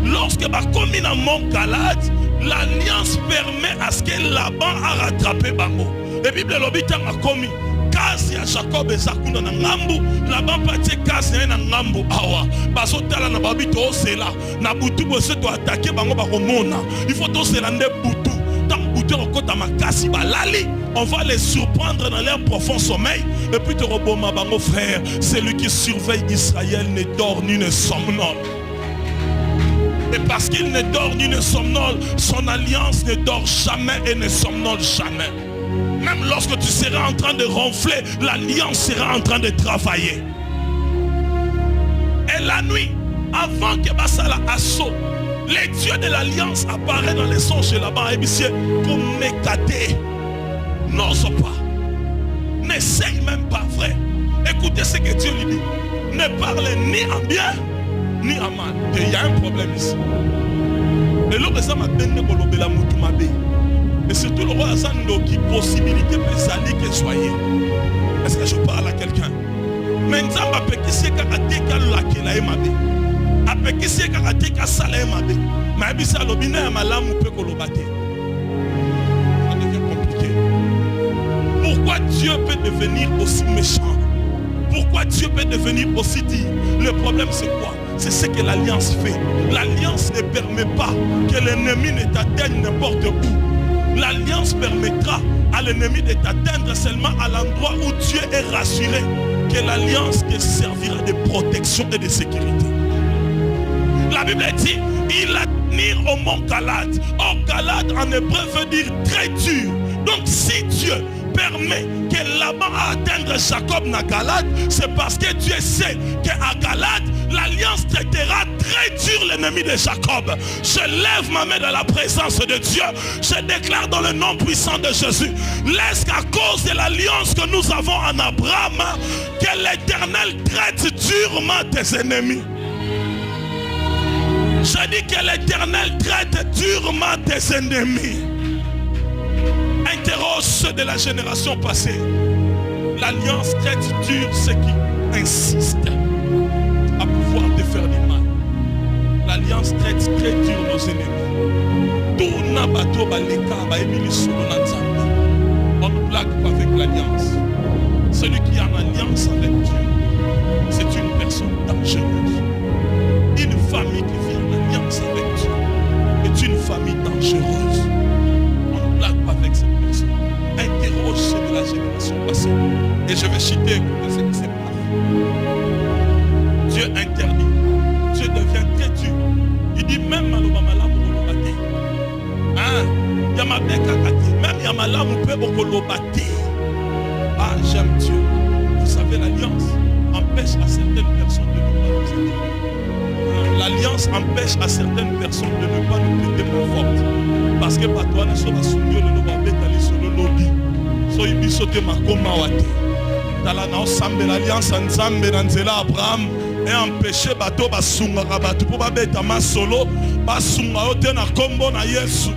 Lorsqu'ils ont commis dans Mont Galate, l'alliance permet à ce que Laban a rattrapé Bango. La Bible a commis. Kazi ya Jacob ezakuna na ngambu Laban patie kazi na ngambu awa bazotala na babito osela na butu bose to attaquer bango bakomona il faut tosela nde butu tant butu okota makasi balali on va les surprendre dans leur profond sommeil et puis te reboma bango frère celui qui surveille Israël ne dort ni ne somnole. Et parce qu'il ne dort ni ne somnole, son alliance ne dort jamais et ne somnole jamais. Même lorsque tu seras en train de ronfler, l'alliance sera en train de travailler. Et la nuit, avant que Bassala assaut, les dieux de l'alliance apparaissent dans les songes là-bas pour m'écater. N'ose pas. N'essaye même pas, frère. Écoutez ce que Dieu lui dit. Ne parle ni en bien, ni en mal. Il y a un problème ici. Et l'homme ça m'a donné pour l'obéla moutumabe. Et surtout le roi Azando qui possibilité pesali que soyez. Est-ce que je parle à quelqu'un? Maintenant, ma pékissé kakateka lakela emabe. A pékissé kakateka sala emabe. Ma bisa lobina malamu pe kolobate. Ça devient compliqué. Pourquoi Dieu peut devenir aussi méchant? Pourquoi Dieu peut devenir aussi dit? Le problème c'est quoi? C'est ce que l'alliance fait. L'alliance ne permet pas que l'ennemi ne t'atteigne n'importe où. L'alliance permettra à l'ennemi de t'atteindre seulement à l'endroit où Dieu est rassuré que l'alliance te servira de protection et de sécurité. La Bible dit, il a tenu au mont Galate. Or Galate en hébreu veut dire très dur. Donc si Dieu permet que Laban atteindre Jacob na Galate, c'est parce que Dieu sait qu'à Galate, l'alliance traitera très dur l'ennemi de Jacob. Je lève ma main dans la présence de Dieu. Je déclare dans le nom puissant de Jésus, laisse qu'à cause de l'alliance que nous avons en Abraham, que l'Éternel traite durement tes ennemis. Je dis que l'Éternel traite durement tes ennemis. Interroge ceux de la génération passée. L'alliance traite dur ceux qui insistent à pouvoir te faire du mal. L'alliance traite très dur nos ennemis. On ne blague pas avec l'alliance. Celui qui a une alliance avec Dieu, c'est une personne dangereuse. Une famille qui vit en alliance avec Dieu est une famille dangereuse. On ne blague pas avec cette personne. Interroge ceux de la génération passée. Et je vais citer ce qui se passe. Dieu interdit. Dieu devient très dur. Il dit même Malobamala Mokolobate. Même Yamala Mokolobate. Ah, j'aime Dieu. Vous savez, l'alliance empêche à certaines personnes de ne pas nous aider. L'alliance empêche à certaines personnes de ne pas nous prêter main forte. Parce que par toi, nous sommes soumis au lobabetali sur le lobby. Soy bisote makoma wate. Dans l'alliance ensemble dans Zela Abraham et empêcher bateau basunga bateau pour babeta masolo basunga ote na kombo na Yesu.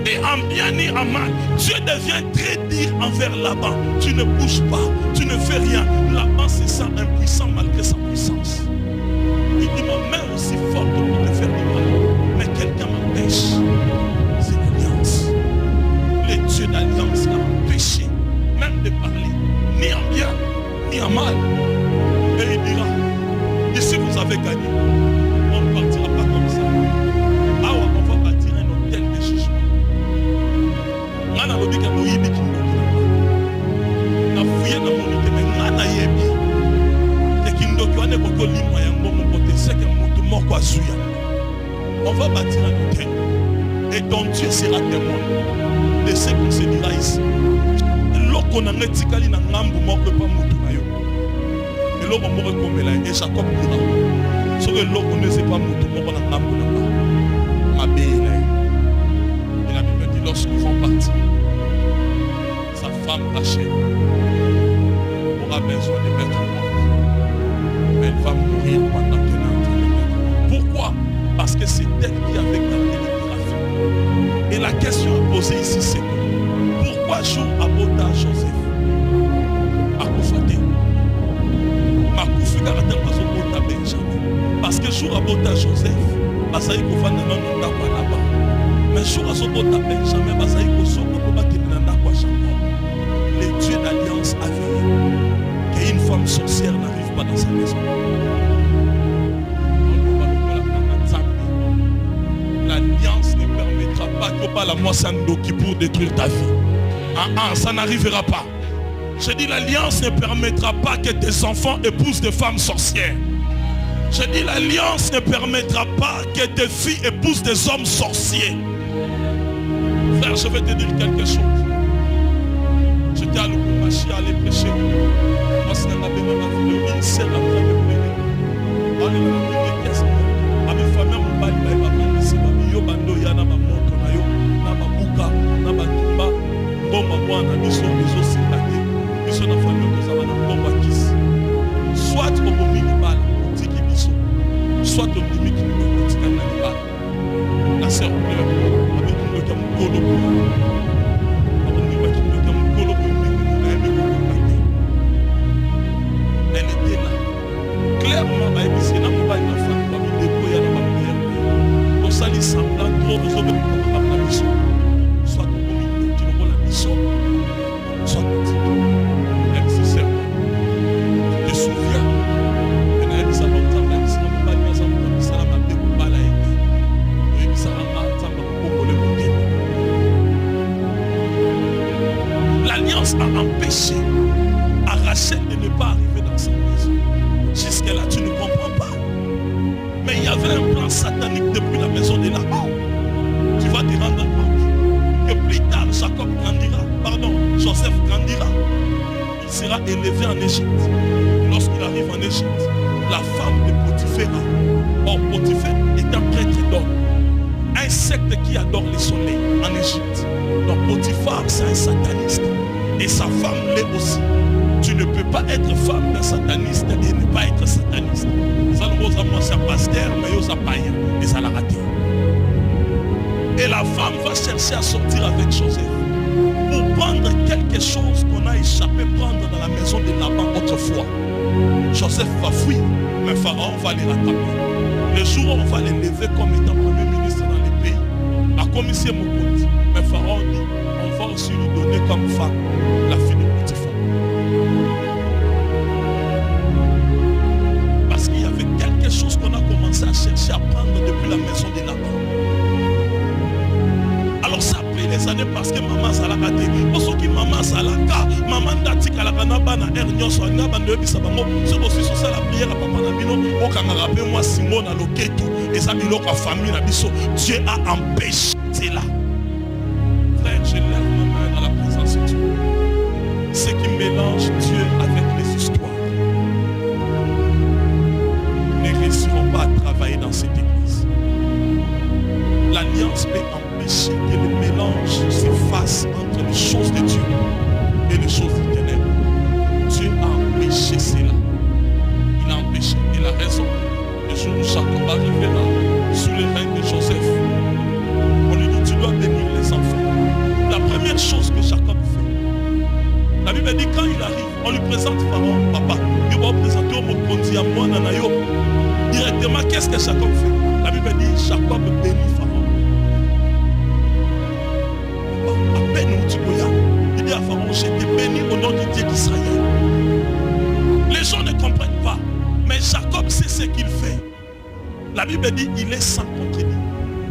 Et en bien et en mal, Dieu devient très dur envers Laban. Tu ne bouges pas, tu ne fais rien. Laban se sent impuissant malgré sa puissance. Il dit ma main aussi forte pour te faire du mal. mis à mal. Et il dira, ici vous avez gagné. On ne partira pas comme ça. Ah ouais, on va bâtir un hôtel de jugement. Nana lobi ka loyibi ki ndoki na fouillé na monité mais nana yebi ke ki ndoki wane koko limwa yango mon côté c'est que mutu moko azuya. On va bâtir un hôtel et ton Dieu sera témoin de ce qu'on se dira ici. Loko na ngetikali na ngambu moko pa mutu na yo. Et loko moko komela et Jacob dira ce que loko ne sait pas mutu moko na ngambu na ba. Ma belle. Et la Bible dit lorsqu'ils vont partir, sa femme Rachel aura besoin de mettre au monde. Mais elle va mourir pendant qu'elle est en train de mettre au monde. Pourquoi? Parce que c'est elle qui avait gardé l'épigraphie. Et la question à poser ici c'est pourquoi jour abota Joseph a confaté ma koufi caractère parce que Benjamin parce que jour abota Joseph basaï kofanda non ndako là-bas mais jour azobota Benjamin basaï kosoka ko batela ndako à Jacob. Les dieux d'alliance a veillé qu'une femme sorcière n'arrive pas dans sa maison. L'alliance ne permettra pas que la moissandoki pour détruire ta vie. Ça n'arrivera pas. Je dis l'alliance ne permettra pas que tes enfants épousent des femmes sorcières. Je dis l'alliance ne permettra pas que tes filles épousent des hommes sorciers. Frère, je vais te dire quelque chose. J'étais à Lubumbashi à aller prêcher. Moi, c'est un abbé dans ma vie. Il s'est en train de pleurer. Qu'est-ce que avec famille, mon bali, il va prendre ici. Yo bando ya na moto na yo na babuka na batumba bomba bwana biso biso sikate biso na famille kozala na bomba kisi soit obomini bala otiki biso soit obimiki ni otika na bala la sœur pleure avec une loka mukolo abongi baki loka mukolo ko mbingi na yeme ko mbate elle était là clairement ba ebisi na mobali na famille ba bideko ya na ba prière sali semblant trop de hommes pour la mission. Soit au milieu qui nous la mission, soit ex-sœur. Tu te souviens, on a dit ça longtemps, on a dit ça longtemps, on a dit ça longtemps, on a dit ça longtemps. L'alliance a empêché à Rachel de ne pas arriver dans sa maison. Jusque-là, tu ne comprends pas. Mais il y avait un plan satanique depuis la maison de Laban. Tu vas te rendre compte que plus tard, Joseph grandira. Il sera élevé en Égypte. Lorsqu'il arrive en Égypte, la femme de Potiphera, or Potiphera est un prêtre d'or, un secte qui adore le soleil en Égypte. Donc Potiphar, c'est un sataniste. Et sa femme l'est aussi. Tu ne peux pas être femme d'un sataniste et ne pas être sataniste. Ça nous pose à moi, c'est un pasteur, mais il y a un païen. Et ça l'a raté. Et la femme va chercher à sortir avec Joseph pour prendre quelque chose qu'on a échappé prendre dans la maison de Laban autrefois. Joseph va fuir, mais Pharaon va les rattraper. Le jour où on va les lever comme étant premier ministre dans les pays, la commission Mokondi, mais Pharaon dit, on va aussi lui donner comme femme la fille de Potiphar. Parce qu'il y avait quelque chose qu'on a commencé à chercher à prendre depuis la maison de Laban. Alors ça a pris les années parce que maman salaka te. Parce que maman salaka, maman datika la kanaba na ernyoso na bando bisa bango. C'est aussi sur ça la prière à papa na bino. O kanga rappel moi Simon na loketo. Et ça biloko a famille na biso. Dieu a empêché cela. Frère, je lève ma main dans la présence de Dieu. Ceux qui mélangent Dieu avec les histoires ne réussiront pas à travailler dans cette église. L'alliance peut empêcher que le mélange se fasse entre les choses de Dieu et les choses des ténèbres. Dieu a empêché cela. Il a empêché. Il a raison. Le jour où Jacob arrivera sous le règne de Joseph, on lui dit tu dois bénir les enfants. La première chose que Jacob fait, la Bible dit quand il arrive, on lui présente Pharaon, papa, il va présenter au Mokondi à moi, Nanayo. Directement, qu'est-ce que Jacob fait? La Bible dit Jacob bénit Pharaon. À peine où tu peux y aller, il dit à Pharaon, je t'ai béni au nom du Dieu d'Israël. ce qu'il fait, la Bible dit il est sans contredit,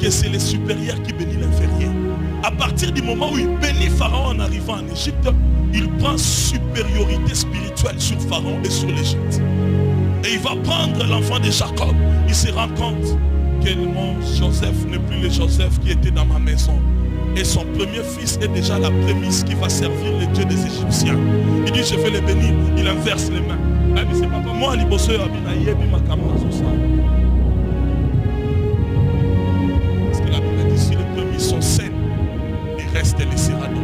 que c'est le supérieur qui bénit l'inférieur. À partir du moment où il bénit Pharaon en arrivant en Égypte, il prend supériorité spirituelle sur Pharaon et sur l'Égypte. Et il va prendre l'enfant de Jacob. Il se rend compte que mon Joseph n'est plus le Joseph qui était dans ma maison. Et son premier fils est déjà la prémisse qui va servir les dieux des Égyptiens. Il dit je vais le bénir. Il inverse les mains. Ah, mais c'est pas pour moi, parce que la Bible dit si les prémices sont saines, les restes les laissera donc.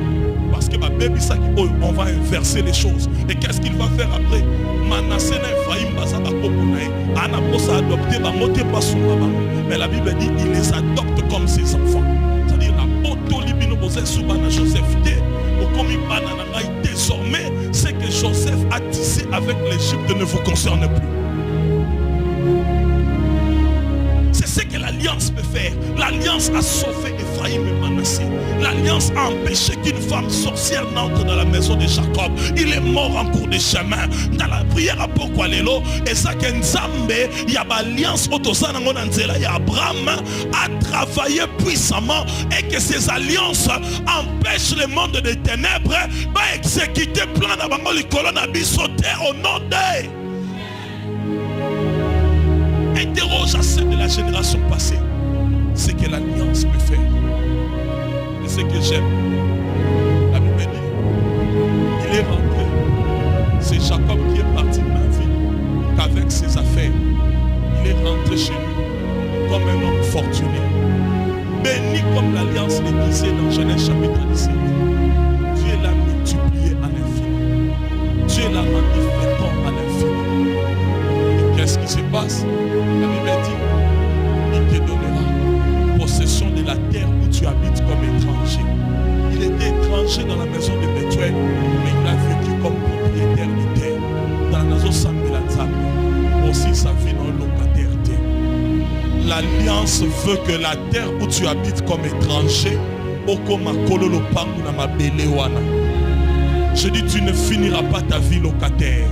Parce que ma bébé, ça, on va inverser les choses. Et qu'est-ce qu'il va faire après? Manassé n'a Ephraïm, mais la Bible dit il les adopte comme ses enfants. C'est-à-dire la Joseph. Désormais, ce que Joseph a tissé avec l'Égypte ne vous concerne plus. C'est ce que l'alliance peut faire. L'alliance a sauvé Ephraïm et Manassé. L'alliance a empêché qu'une femme sorcière n'entre dans la maison de Jacob. Il est mort en cours de chemin. Dans la prière à Pokwalelo, et ça que Nzambe, il y a l'alliance Abraham a travaillé puissamment et que ces alliances empêchent le monde des ténèbres d'exécuter plein d'abord les colonnes à sauter au nom d'eux. Interroge à ceux de la génération passée ce que l'alliance peut faire. Et ce que j'aime, la Bible dit, il est rentré. C'est Jacob qui est parti de ma vie qu'avec ses affaires, il est rentré chez lui comme un homme fortuné. Béni comme l'alliance le disait dans Genèse chapitre 17. Dieu l'a multiplié à l'infini. Dieu l'a rendu fécond à l'infini. Et qu'est-ce qui se passe? La Bible dit, il te donnera possession de la terre où tu habites comme étranger. Il était étranger dans la maison de Bethuel, mais il a vécu comme propriétaire de terre. Dans la maison Sambelanzam, aussi sa vie dans locataire. L'alliance veut que la terre où tu habites comme étranger, je dis tu ne finiras pas ta vie locataire.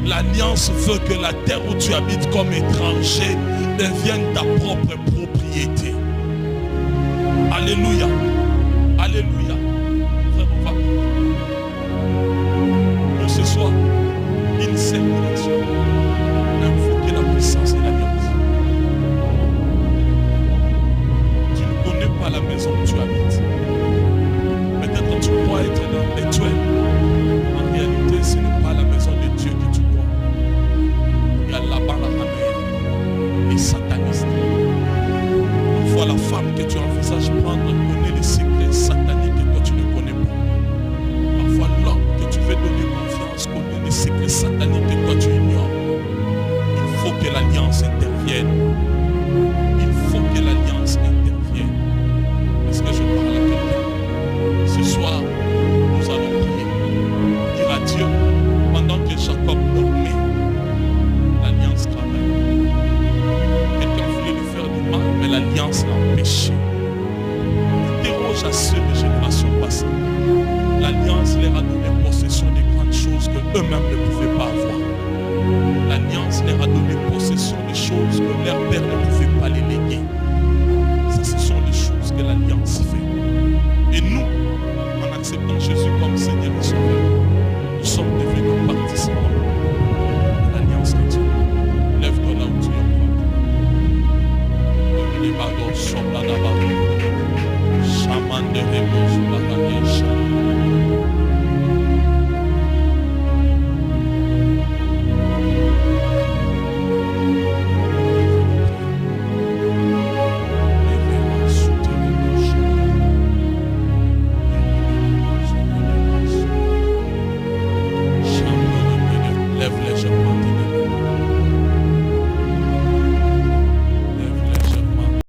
L'alliance veut que la terre où tu habites comme étranger devienne ta propre propriété. Alléluia. Alléluia. Frère, on va pour ce soir, une seule direction. Invoquer la puissance de l'alliance. Tu ne connais pas la maison où tu habites. Peut-être tu crois être dans l'étoile. En réalité, ce n'est pas la maison de Dieu que tu crois. Il y a là-bas la ramène, les satanistes. Parfois la femme que tu envisages prendre connaît les secrets sataniques que toi tu ne connais pas. Parfois l'homme que tu veux donner confiance connaît les secrets sataniques que toi tu ignores. Il faut que l'alliance intervienne. Il faut que l'alliance intervienne. Est-ce que je parle à quelqu'un? Ce soir, nous allons prier. Dire à Dieu, pendant que Jacob dormait, l'alliance travaille. Quelqu'un voulait lui faire du mal, mais l'alliance l'a empêché. Interroge à ceux des générations passées. L'alliance leur a donné possession des grandes choses que eux-mêmes ne pouvaient pas avoir. L'alliance leur a donné possession des choses que leur père ne pouvait pas les léguer.